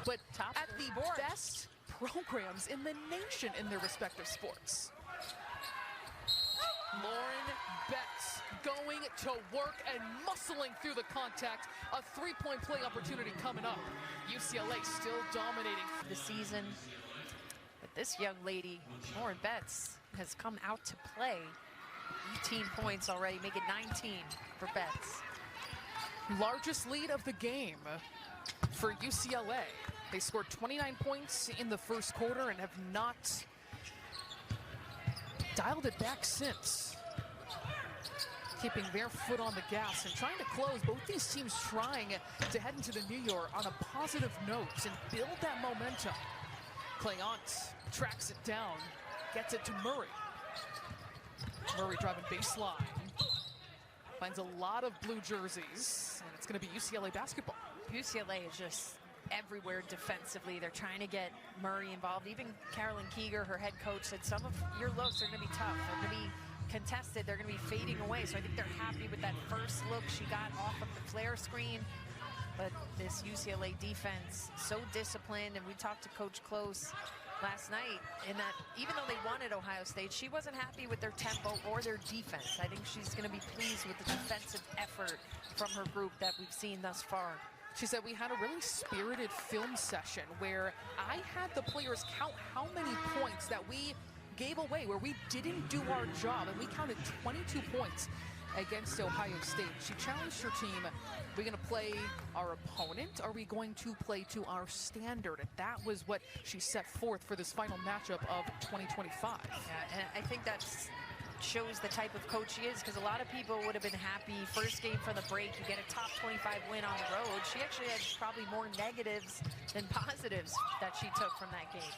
But Top at the best programs in the nation in their respective sports. Lauren Betts going to work and muscling through the contact. A 3-point play opportunity coming up. UCLA still dominating the season. But this young lady, Lauren Betts, has come out to play. 18 points already, make it 19 for Betts. Largest lead of the game for UCLA. They scored 29 points in the first quarter and have not dialed it back since. Keeping their foot on the gas and trying to close. Both these teams trying to head into the new year on a positive note and build that momentum. Clayant tracks it down, gets it to Murray. Murray driving baseline. finds a lot of blue jerseys, and it's going to be UCLA basketball. UCLA is just everywhere defensively. They're trying to get Murray involved. Even Carolyn Keeger, her head coach, said some of your looks are going to be tough. They're going to be contested. They're going to be fading away. So I think they're happy with that first look she got off of the flare screen. But this UCLA defense, so disciplined. And we talked to Coach Close last night in that even though they won at Ohio State, she wasn't happy with their tempo or their defense. I think she's going to be pleased with the defensive effort from her group that we've seen thus far. She said, we had a really spirited film session where I had the players count how many points that we gave away, where we didn't do our job, and we counted 22 points against Ohio State. She challenged her team, are we going to play our opponent? Are we going to play to our standard? And that was what she set forth for this final matchup of 2025. Yeah, and I think that shows the type of coach she is, because a lot of people would have been happy first game from the break, you get a top 25 win on the road. She actually had probably more negatives than positives that she took from that game.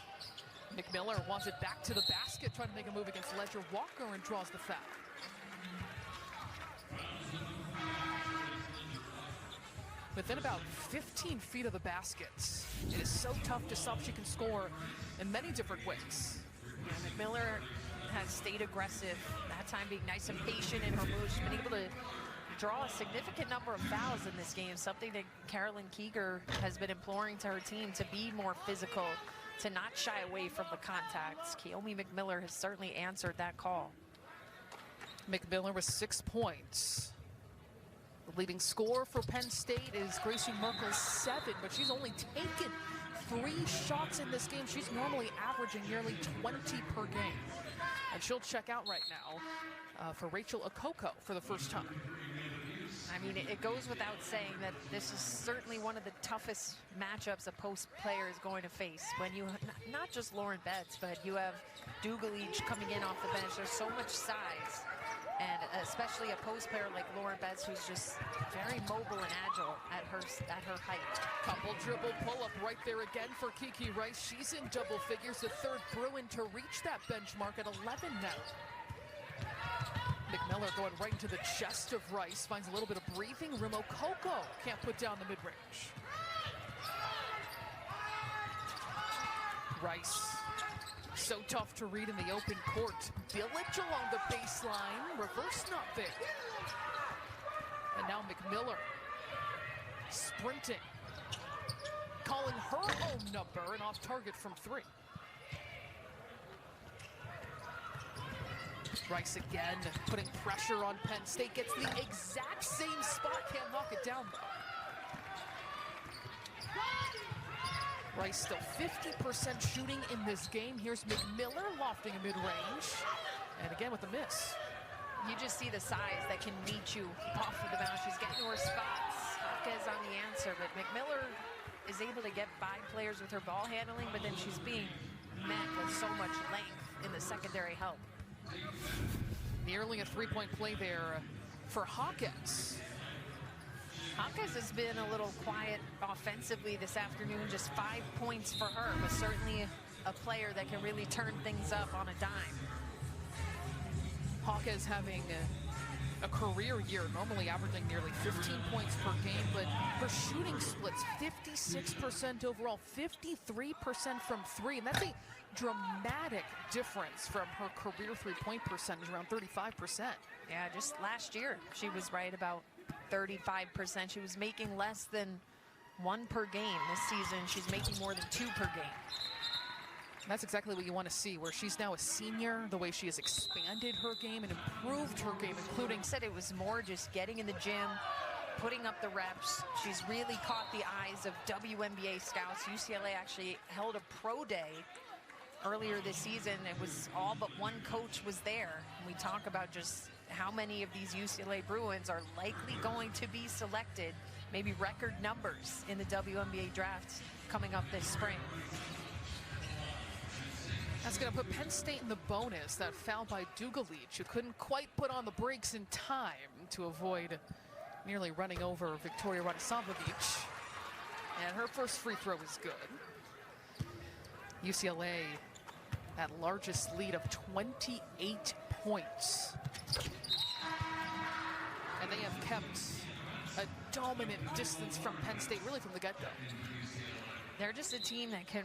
McMiller wants it back to the basket, trying to make a move against Ledger Walker, and draws the foul. Within about 15 feet of the basket, it is so tough to stop. She can score in many different ways. Yeah, McMiller has stayed aggressive, that time being nice and patient in her moves. She's been able to draw a significant number of fouls in this game, something that Carolyn Keeger has been imploring to her team, to be more physical, to not shy away from the contacts. Keomi McMiller has certainly answered that call. McMiller with 6 points. The leading scorer for Penn State is Gracie Merkel's 7, but she's only taken 3 shots in this game. She's normally averaging nearly 20 per game. And she'll check out right now for Rachel Okoko for the first time. I mean, it goes without saying that this is certainly one of the toughest matchups a post player is going to face. When you, not just Lauren Betts, but you have Dugalich coming in off the bench. There's so much size, and especially a post player like Lauren Betts, who's just very mobile and agile at her height. Couple dribble pull-up right there again for Kiki Rice. She's in double figures, the third Bruin to reach that benchmark at 11 now. McMiller going right into the chest of Rice, finds a little bit of breathing room. Okoko can't put down the mid-range. Rice, so tough to read in the open court. Village along the baseline, reverse not there. And now McMiller sprinting, calling her own number, and off target from 3. Rice again, putting pressure on Penn State, gets the exact same spot, can't knock it down though. Rice still 50% shooting in this game. Here's McMiller lofting a mid-range, and again with a miss. You just see the size that can meet you off of the bounce. She's getting to her spots. Hawkes on the answer, but McMiller is able to get by players with her ball handling, but then she's being met with so much length in the secondary help. Nearly a 3-point play there for Hawkes. Hawkes has been a little quiet offensively this afternoon, just 5 points for her, but certainly a player that can really turn things up on a dime. Hawkes having a career year, normally averaging nearly 15 points per game, but her shooting splits 56% overall, 53% from 3, and that's a dramatic difference from her career 3-point percentage, around 35%. Yeah, just last year she was right about 35%. She was making less than 1 per game. This season she's making more than 2 per game. That's exactly what you want to see, where she's now a senior, the way she has expanded her game and improved her game, including... Said it was more just getting in the gym, putting up the reps. She's really caught the eyes of WNBA scouts. UCLA actually held a pro day earlier this season. It was all but 1 coach was there. And we talk about just how many of these UCLA Bruins are likely going to be selected, maybe record numbers in the WNBA draft coming up this spring. That's going to put Penn State in the bonus. That foul by Dugalich, who couldn't quite put on the brakes in time to avoid nearly running over Victoria Radosavljevic. And her first free throw is good. UCLA, that largest lead of 28 points. and they have kept a dominant distance from Penn State, really from the get-go. They're just a team that can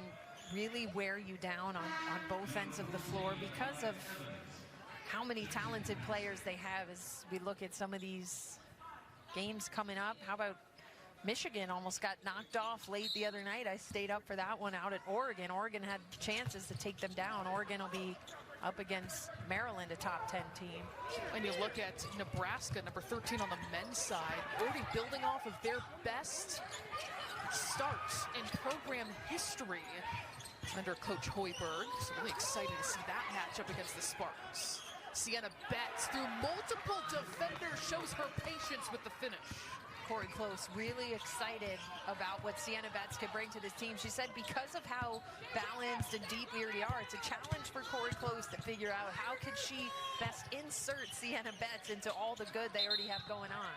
really wear you down on both ends of the floor because of how many talented players they have as we look at some of these games coming up. How about Michigan almost got knocked off late the other night. I stayed up for that one out at Oregon. Oregon had chances to take them down. Oregon will be up against Maryland, a top 10 team. And you look at Nebraska, number 13 on the men's side, already building off of their best start in program history under Coach Hoiberg. So really excited to see that matchup against the Spartans. Sienna Betts, through multiple defenders, shows her patience with the finish. Corey Close really excited about what Sienna Betts could bring to this team. She said because of how balanced and deep we already are, it's a challenge for Corey Close to figure out how could she best insert Sienna Betts into all the good they already have going on.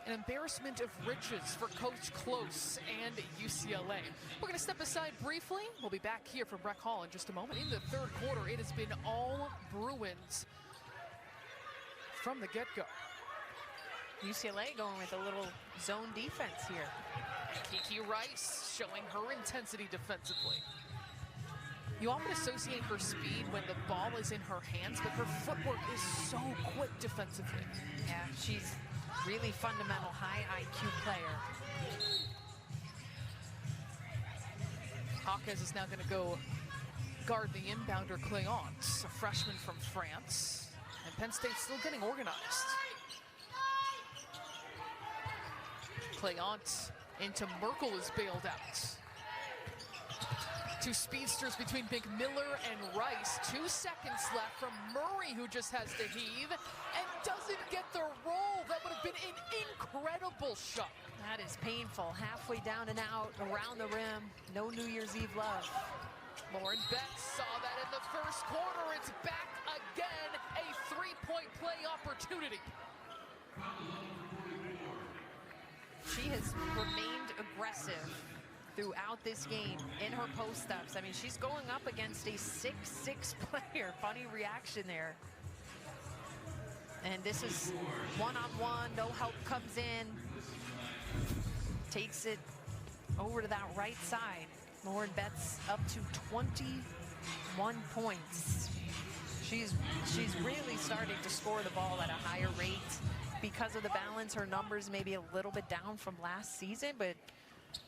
An embarrassment of riches for Coach Close and UCLA. We're going to step aside briefly. We'll be back here from Rec Hall in just a moment. In the third quarter, it has been all Bruins from the get-go. UCLA going with a little zone defense here. And Kiki Rice showing her intensity defensively. You often associate her speed when the ball is in her hands, but her footwork is so quick defensively. Yeah, she's really fundamental, high IQ player. Hawkes is now going to go guard the inbounder Cléance, a freshman from France. And Penn State's still getting organized. Cléance into Merkel is bailed out. Two speedsters between McMiller and Rice. 2 seconds left from Murray, who just has to heave and doesn't get the roll. That would have been an incredible shot. That is painful. Halfway down and out, around the rim. No New Year's Eve love. Lauren Betts saw that in the first quarter. It's back again. A 3-point play opportunity. She has remained aggressive throughout this game in her post-ups. I mean, she's going up against a 6'6" player. Funny reaction there. And this is one-on-one, no help comes in. Takes it over to that right side. Lauren Betts up to 21 points. She's really starting to score the ball at a higher rate. Because of the balance, her numbers may be a little bit down from last season, but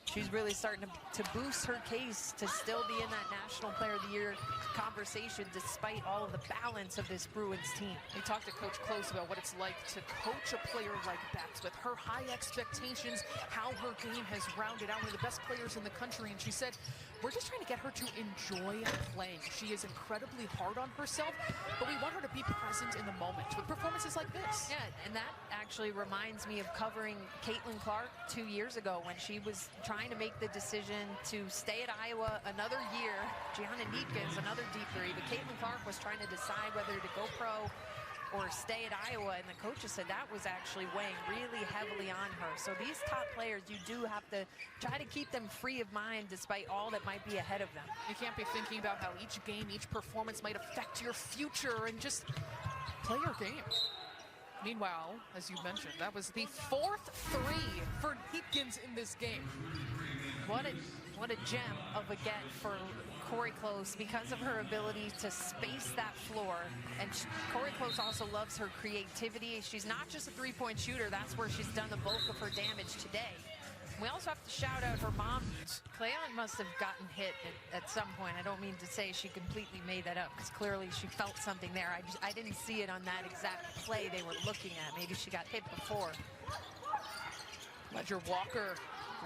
she's really starting to boost her case to still be in that National Player of the Year conversation despite all of the balance of this Bruins team. We talked to Coach Close about what it's like to coach a player like Betts with her high expectations, how her game has rounded out, one of the best players in the country, and she said, we're just trying to get her to enjoy playing. She is incredibly hard on herself, but we want her to be present in the moment with performances like this. Yeah, and that actually reminds me of covering Caitlin Clark 2 years ago when she was trying to make the decision to stay at Iowa another year. Gianna Needkins, another deep three, but Caitlin Clark was trying to decide whether to go pro or stay at Iowa, and the coaches said that was actually weighing really heavily on her. So these top players, you do have to try to keep them free of mind despite all that might be ahead of them. You can't be thinking about how each game, each performance might affect your future, and just play your game. Meanwhile, as you mentioned, that was the 4th three for Needkins in this game. What a gem of a get for Corey Close because of her ability to space that floor. And Corey Close also loves her creativity. She's not just a three-point shooter. That's where she's done the bulk of her damage today. We also have to shout out her mom. Cleon must have gotten hit at some point. I don't mean to say she completely made that up, because clearly she felt something there. I didn't see it on that exact play they were looking at. Maybe she got hit before. Ledger Walker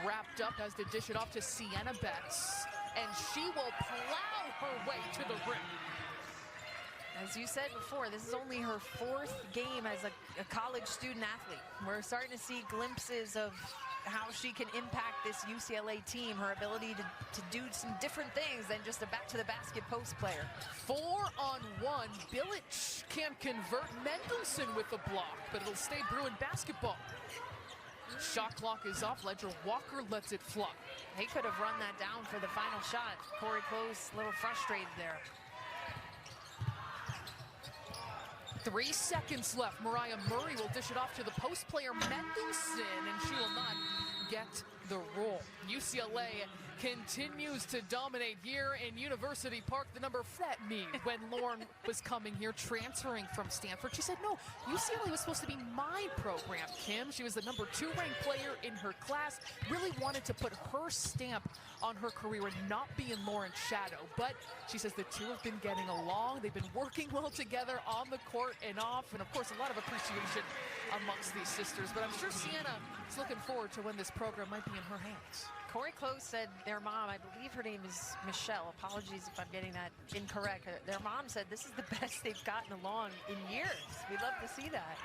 wrapped up, has to dish it off to Sienna Betts, and she will plow her way to the rim. As you said before, this is only her 4th game as a college student athlete. We're starting to see glimpses of how she can impact this UCLA team, her ability to do some different things than just a back-to-the-basket post player. 4-on-1, Bilic can't convert. Mendelsohn with the block, but it'll stay Bruin basketball. Shot clock is off. Ledger Walker lets it fly. They could have run that down for the final shot. Corey Close a little frustrated there. 3 seconds left. Mariah Murray will dish it off to the post player Mendelson, and she will not get the roll. UCLA continues to dominate here in University Park. The number that need when Lauren was coming here, transferring from Stanford. She said, no, UCLA was supposed to be my program, Kim. She was the number 2 ranked player in her class. Really wanted to put her stamp on her career and not be in Lauren's shadow. But she says the two have been getting along. They've been working well together on the court and off. And of course, a lot of appreciation amongst these sisters. But I'm sure Sienna is looking forward to when this program might be in her hands. Corey Close said their mom, I believe her name is Michelle, apologies if I'm getting that incorrect. Their mom said this is the best they've gotten along in years. We'd love to see that.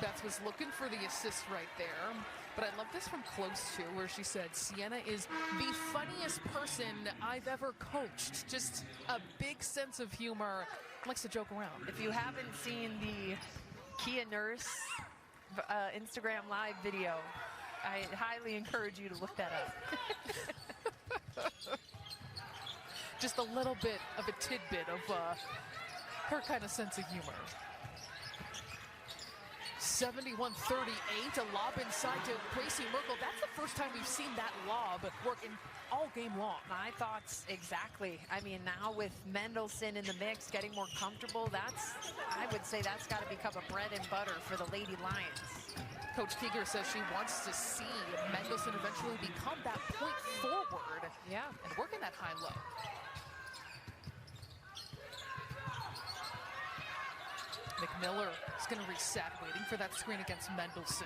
Beth was looking for the assist right there. But I love this from Close too, where she said, Sienna is the funniest person I've ever coached. Just a big sense of humor, likes to joke around. If you haven't seen the Kia Nurse Instagram live video, I highly encourage you to look that up. Just a little bit of a tidbit of her kind of sense of humor. 71-38, a lob inside to Gracie Merkel. That's the first time we've seen that lob work in all game long. My thoughts exactly. I mean, now with Mendelson in the mix, getting more comfortable, I would say that's got to become a bread and butter for the Lady Lions. Coach Keeger says she wants to see Mendelson eventually become that point forward. Yeah. And working that high-low. McMiller is going to reset, waiting for that screen against Mendelson.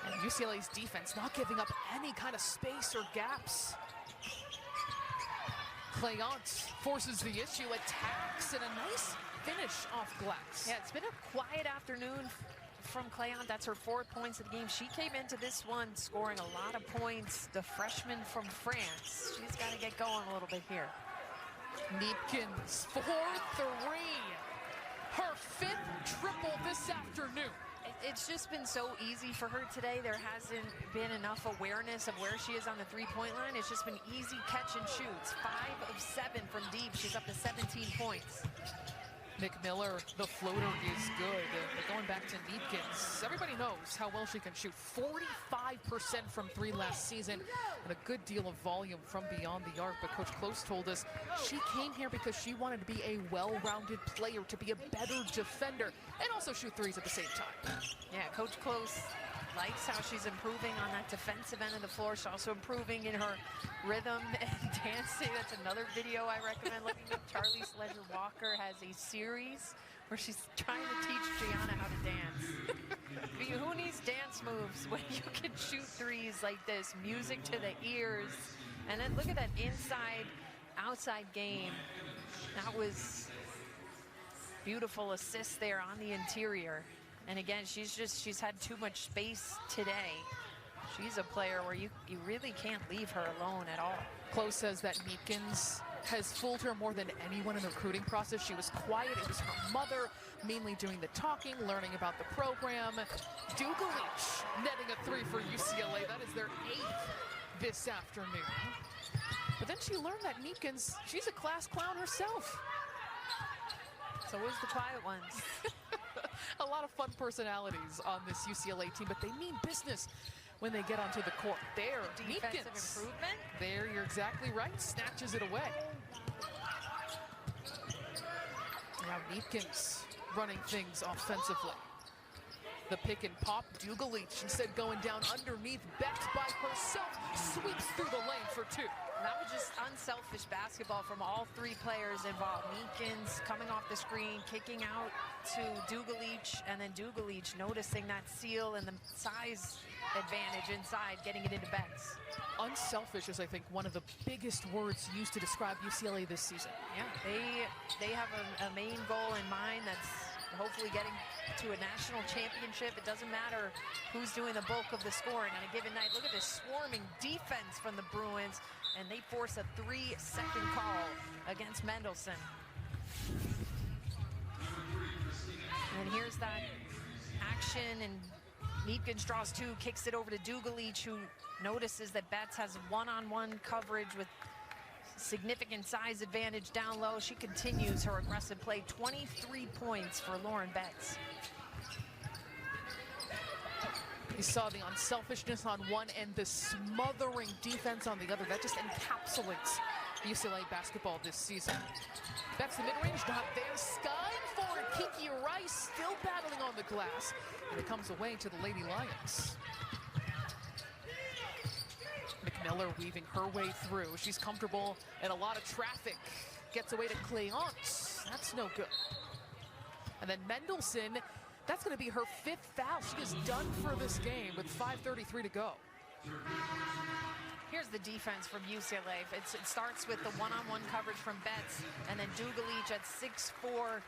And UCLA's defense not giving up any kind of space or gaps. Clayant forces the issue, attacks, and a nice finish off glass. Yeah, it's been a quiet afternoon from Clayant. That's her 4 points of the game. She came into this one scoring a lot of points. The freshman from France. She's got to get going a little bit here. Neepkins for 3. Her 5th triple this afternoon. It's just been so easy for her today. There hasn't been enough awareness of where she is on the three-point line. It's just been easy catch and shoots. 5 of 7 from deep. She's up to 17 points. McMiller, the floater is good. But going back to Neepkins, everybody knows how well she can shoot. 45% from 3 last season, and a good deal of volume from beyond the arc. But Coach Close told us she came here because she wanted to be a well-rounded player, to be a better defender, and also shoot threes at the same time. Yeah, Coach Close likes how she's improving on that defensive end of the floor. She's also improving in her rhythm and dancing. That's another video I recommend looking at. Charlie Sledger-Walker has a series where she's trying to teach Gianna how to dance. Who needs dance moves when you can shoot threes like this? Music to the ears. And then look at that inside-outside game. That was beautiful assist there on the interior. And again, she's had too much space today. She's a player where you really can't leave her alone at all. Close says that Neepkins has fooled her more than anyone in the recruiting process. She was quiet. It was her mother mainly doing the talking, learning about the program. Dugalich netting a 3 for UCLA. That is their 8th this afternoon. But then she learned that Neepkins, she's a class clown herself. So is the quiet ones. A lot of fun personalities on this UCLA team, but they mean business when they get onto the court. There, defensive Neepkins. Improvement. There, you're exactly right. Snatches it away. Now Neepkins running things offensively. The pick and pop, Dugalich instead going down underneath, backed by herself, sweeps through the lane for 2. That was just unselfish basketball from all 3 players involved. Neepkins coming off the screen, kicking out to Dugalich, and then Dugalich noticing that seal and the size advantage inside, getting it into Betts. Unselfish is, I think, one of the biggest words used to describe UCLA this season. Yeah, they have a main goal in mind that's hopefully getting to a national championship. It doesn't matter who's doing the bulk of the scoring on a given night. Look at this swarming defense from the Bruins, and they force a 3-second call against Mendelson. And here's that action, and Neepkins draws 2, kicks it over to Dugalich, who notices that Betts has one-on-one coverage with significant size advantage down low. She continues her aggressive play. 23 points for Lauren Betts. You saw the unselfishness on one and the smothering defense on the other. That just encapsulates UCLA basketball this season. Betts the mid-range, not there. Skying for it. Kiki Rice still battling on the glass. And it comes away to the Lady Lions. McMiller weaving her way through. She's comfortable in a lot of traffic. Gets away to Cleance. That's no good. And then Mendelson, that's going to be her 5th foul. She is done for this game with 5:33 to go. Here's the defense from UCLA. It starts with the one-on-one coverage from Betts, and then Dugalich at 6'4".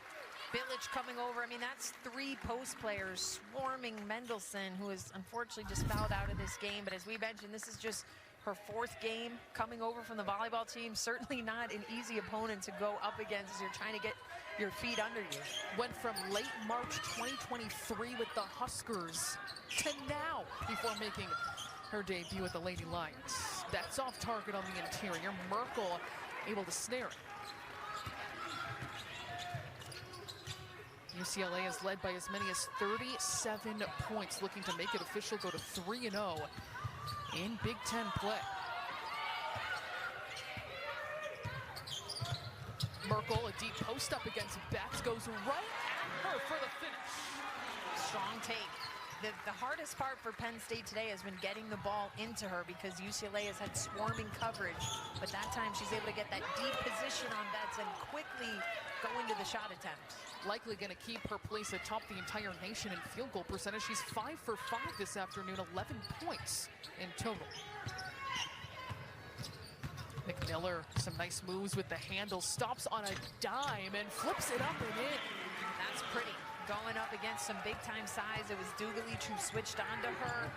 Bilic coming over. I mean, that's 3 post players swarming Mendelson, who is unfortunately just fouled out of this game. But as we mentioned, this is just her 4th game coming over from the volleyball team. Certainly not an easy opponent to go up against as you're trying to get your feet under you. Went from late March 2023 with the Huskers to now before making her debut with the Lady Lions. That's off target on the interior. Merkel able to snare it. UCLA is led by as many as 37 points, looking to make it official, go to 3-0 in Big Ten play. Merkel, a deep post up against Betts, goes right at her for the finish. Strong take. The hardest part for Penn State today has been getting the ball into her because UCLA has had swarming coverage, but that time she's able to get that deep position on Betts and quickly go into the shot attempt. Likely going to keep her place atop the entire nation in field goal percentage. She's 5 for 5 this afternoon, 11 points in total. McMiller, some nice moves with the handle, stops on a dime and flips it up and in. That's pretty. Going up against some big-time size. It was Dugalich who switched onto her.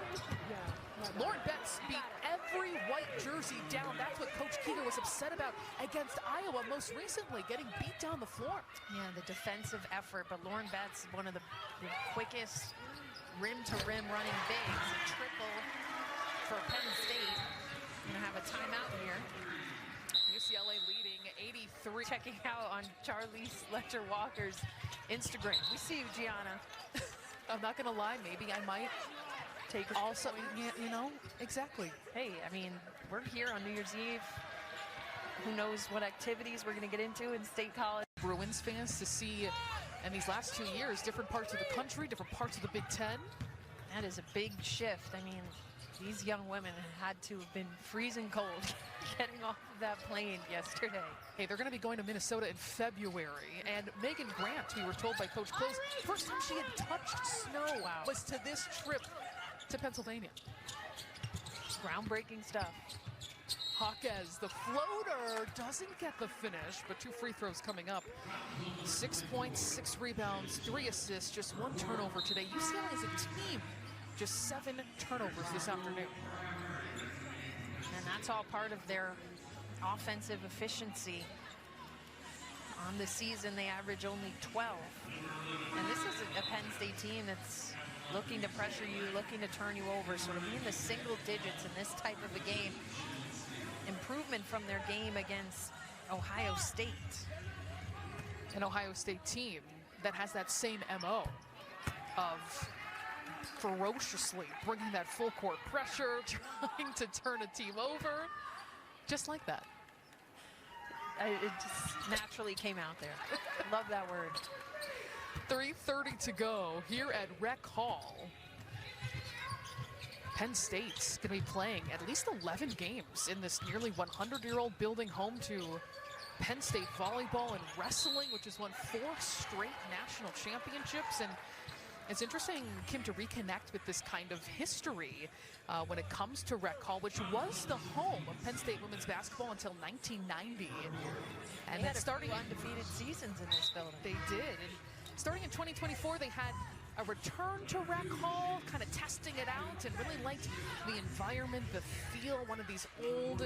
Lauren Betts beat every white jersey down. That's what Coach Keegan was upset about against Iowa most recently, getting beat down the floor. Yeah, the defensive effort, but Lauren Betts, one of the quickest rim-to-rim running bigs. A triple for Penn State. We're gonna have a timeout here. UCLA leading 83. Checking out on Charlize Fletcher-Walker's Instagram. We see you, Gianna. I'm not gonna lie, maybe I might take a also, you know, exactly. Hey, I mean, we're here on New Year's Eve. Who knows what activities we're gonna get into in State College. Bruins fans to see in these last 2 years, different parts of the country, different parts of the Big Ten. That is a big shift. I mean, these young women had to have been freezing cold getting off of that plane yesterday. Hey, they're going to be going to Minnesota in February. And Megan Grant, we were told by Coach Close, first time she had touched snow was to this trip to Pennsylvania. Groundbreaking stuff. Jaquez, the floater, doesn't get the finish, but 2 free throws coming up. 6 points, 6 rebounds, 3 assists, just 1 turnover today. UCLA as a team, just 7 turnovers this afternoon. And that's all part of their offensive efficiency. On the season, they average only 12. And this is a Penn State team that's looking to pressure you, looking to turn you over, sort of be in the single digits in this type of a game. Improvement from their game against Ohio State. An Ohio State team that has that same MO of ferociously bringing that full court pressure, trying to turn a team over, just like that. It just naturally came out there. Love that word. 3:30 to go here at Rec Hall. Penn State's going to be playing at least 11 games in this nearly 100-year-old building, home to Penn State volleyball and wrestling, which has won 4 straight national championships. And it's interesting, Kim, to reconnect with this kind of history when it comes to Rec Hall, which was the home of Penn State women's basketball until 1990. And they had starting undefeated seasons in this building. They did. And starting in 2024, they had a return to Rec Hall, kind of testing it out, and really liked the environment, the feel, one of these old,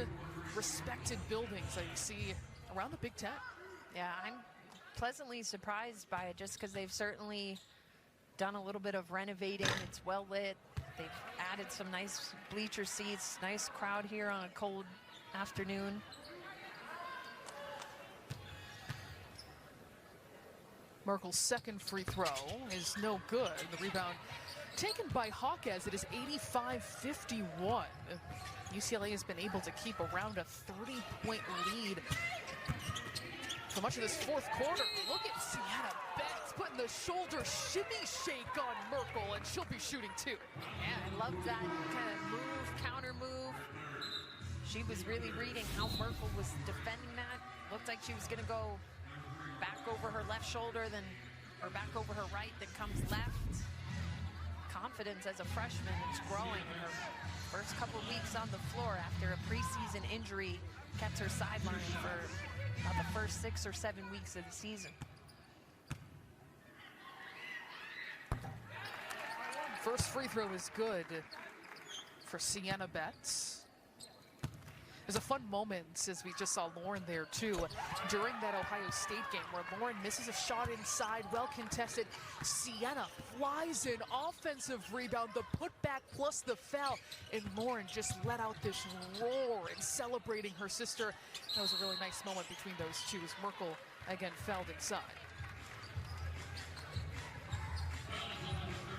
respected buildings that you see around the Big Ten. Yeah, I'm pleasantly surprised by it, just because they've certainly done a little bit of renovating. It's well lit. They've added some nice bleacher seats, nice crowd here on a cold afternoon. Merkel's second free throw is no good. The rebound taken by Hawkes. It is 85-51. UCLA has been able to keep around a 30-point lead for much of this fourth quarter. Look at Sienna Betts putting the shoulder shimmy shake on Merkel, and she'll be shooting too. Yeah, I love that kind of move, counter move. She was really reading how Merkel was defending that. Looked like she was going to go back over her left shoulder, or back over her right, then comes left. Confidence as a freshman is growing in her first couple weeks on the floor after a preseason injury kept her sidelined for about the first 6 or 7 weeks of the season. First free throw is good for Sienna Betts. There's a fun moment, as we just saw Lauren there too, during that Ohio State game where Lauren misses a shot inside, well contested. Sienna flies in, offensive rebound, the putback plus the foul, and Lauren just let out this roar in celebrating her sister. That was a really nice moment between those two as Merkel again fouled inside.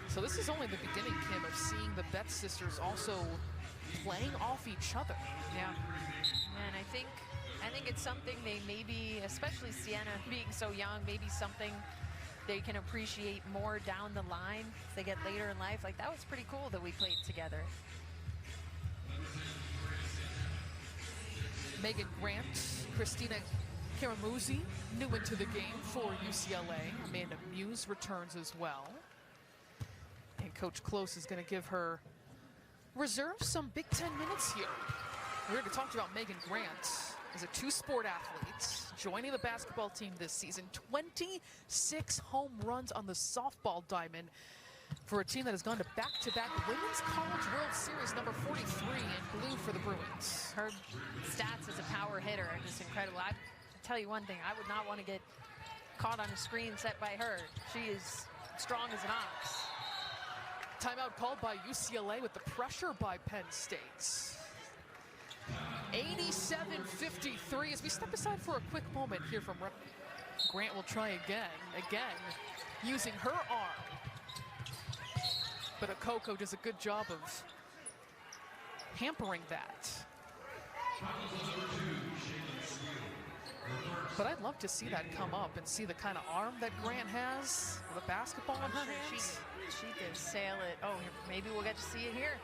So this is only the beginning, Kim, of seeing the Betts sisters also playing off each other. Yeah, and I think it's something they maybe, especially Sienna being so young, maybe something they can appreciate more down the line as they get later in life. Like, that was pretty cool that we played together. Megan Grant, Christina Caramuzzi new into the game for UCLA. Amanda Muse returns as well. And Coach Close is going to give her reserve some Big Ten minutes here. We already talked about Megan Grant as a two-sport athlete, joining the basketball team this season. 26 home runs on the softball diamond for a team that has gone to back-to-back Women's College World Series, number 43 in blue for the Bruins. Her stats as a power hitter are just incredible. I tell you one thing, I would not want to get caught on a screen set by her. She is strong as an ox. Timeout called by UCLA with the pressure by Penn State. 87-53 as we step aside for a quick moment here from Grant will try again, using her arm. But Okoko does a good job of hampering that. But I'd love to see that come up and see the kind of arm that Grant has with a basketball in her hands. She can sail it. Oh, maybe we'll get to see it here.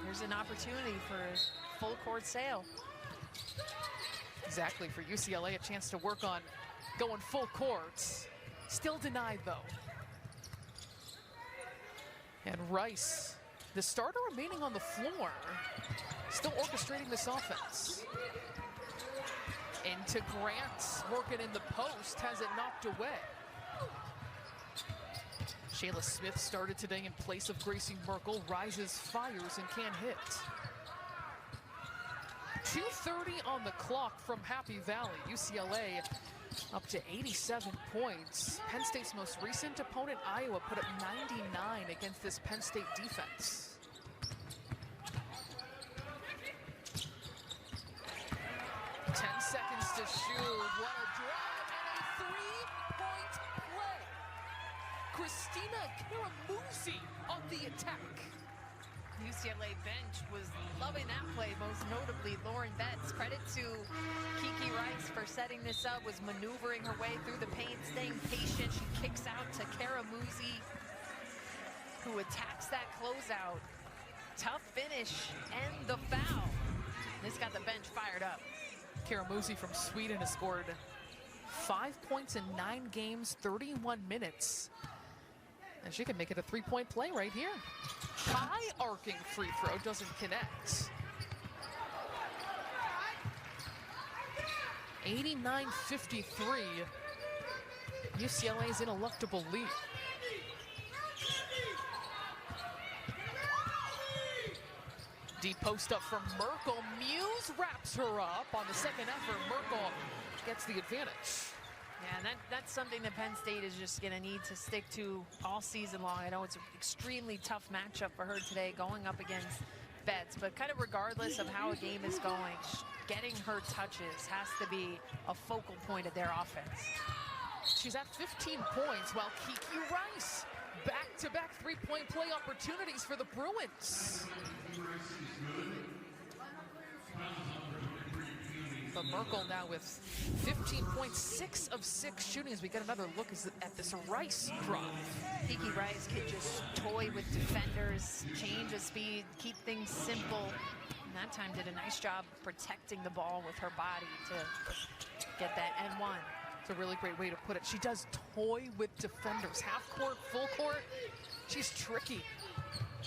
There's an opportunity for a full court sail. Exactly, for UCLA, a chance to work on going full court. Still denied, though. And Rice, the starter remaining on the floor, still orchestrating this offense. Into Grant, working in the post, has it knocked away. Shayla Smith started today in place of Gracie Merkel, rises, fires, and can't hit. 2:30 on the clock from Happy Valley. UCLA up to 87 points. Penn State's most recent opponent, Iowa, put up 99 against this Penn State defense. Ten seconds to shoot. What a drive and a three-point play. Christina Caramuzzi on the attack. UCLA bench was loving that play, most notably Lauren Betts. Credit to Kiki Rice for setting this up, was maneuvering her way through the paint, staying patient. She kicks out to Caramuzzi, who attacks that closeout. Tough finish and the foul. This got the bench fired up. Caramuzzi from Sweden has scored 5 points in 9 games, 31 minutes. And she can make it a three-point play right here. High arcing free throw doesn't connect. 89-53. UCLA's in a lookable lead. Deep post up from Merkel. Muse wraps her up on the second effort. Merkel gets the advantage. Yeah, and that's something that Penn State is just going to need to stick to all season long. I know it's an extremely tough matchup for her today going up against Betts, but kind of regardless of how a game is going, getting her touches has to be a focal point of their offense. She's at 15 points, while Kiki Rice, back-to-back three-point play opportunities for the Bruins. But Merkel now with 15 points, 6 of 6 shooting as we get another look at this Rice drive. Kiki Rice can just toy with defenders, change the speed, keep things simple. And that time did a nice job protecting the ball with her body to get that N1. It's a really great way to put it. She does toy with defenders. Half court, full court. She's tricky.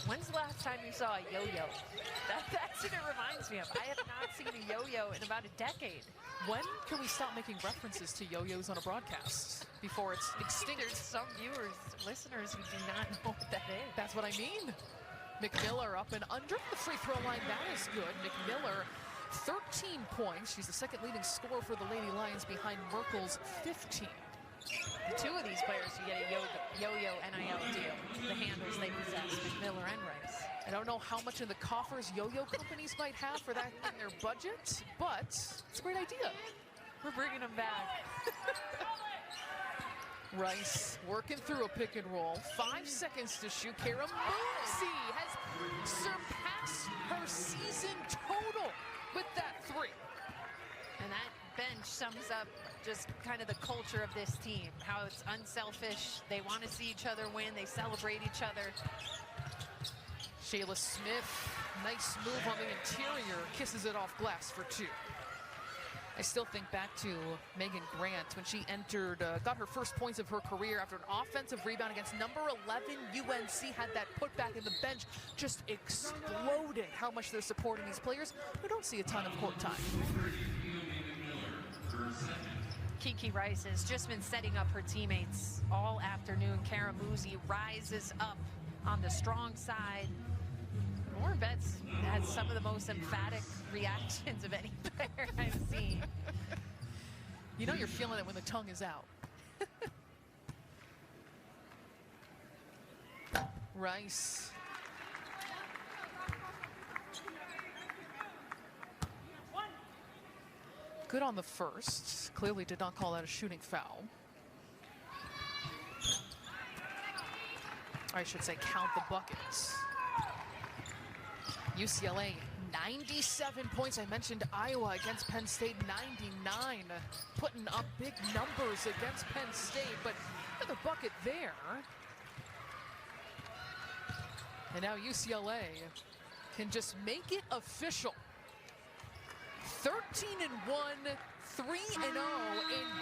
When's the last time you saw a yo-yo? That's what it reminds me of. I have not seen a yo-yo in about a decade. When can we stop making references to yo-yos on a broadcast before it's extinct? There's some viewers, listeners who do not know what that is. That's what I mean. McMillan up and under the free throw line. That is good. McMillan, 13 points. She's the second leading scorer for the Lady Lions behind Merkel's 15. Two of these players who get a yo-yo NIL deal, the handles they possess, McMillan and Rice. I don't know how much in the coffers yo-yo companies might have for that in their budget, but it's a great idea. We're bringing them back. Rice working through a pick and roll. 5 seconds to shoot. Kara Moosey has surpassed her season total with that three. And that bench sums up just kind of the culture of this team, how it's unselfish. They want to see each other win. They celebrate each other. Shayla Smith, nice move on the interior, kisses it off glass for 2. I still think back to Megan Grant when she entered, got her first points of her career after an offensive rebound against number 11 UNC, had that put back in the bench, just exploded how much they're supporting these players who don't see a ton of court time. Kiki Rice has just been setting up her teammates all afternoon. Kara Moosey rises up on the strong side. Lauren Betts has some of the most emphatic reactions of any player I've seen. You know you're feeling it when the tongue is out. Rice. Good on the first. Clearly did not call that a shooting foul. I should say count the buckets. UCLA, 97 points. I mentioned Iowa against Penn State, 99. Putting up big numbers against Penn State, but another bucket there. And now UCLA can just make it official. 13-1, 3-0 in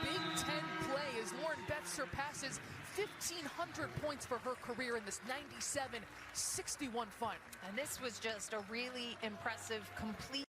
Big Ten play as Lauren Betts surpasses 1,500 points for her career in this 97-61 final. And this was just a really impressive, complete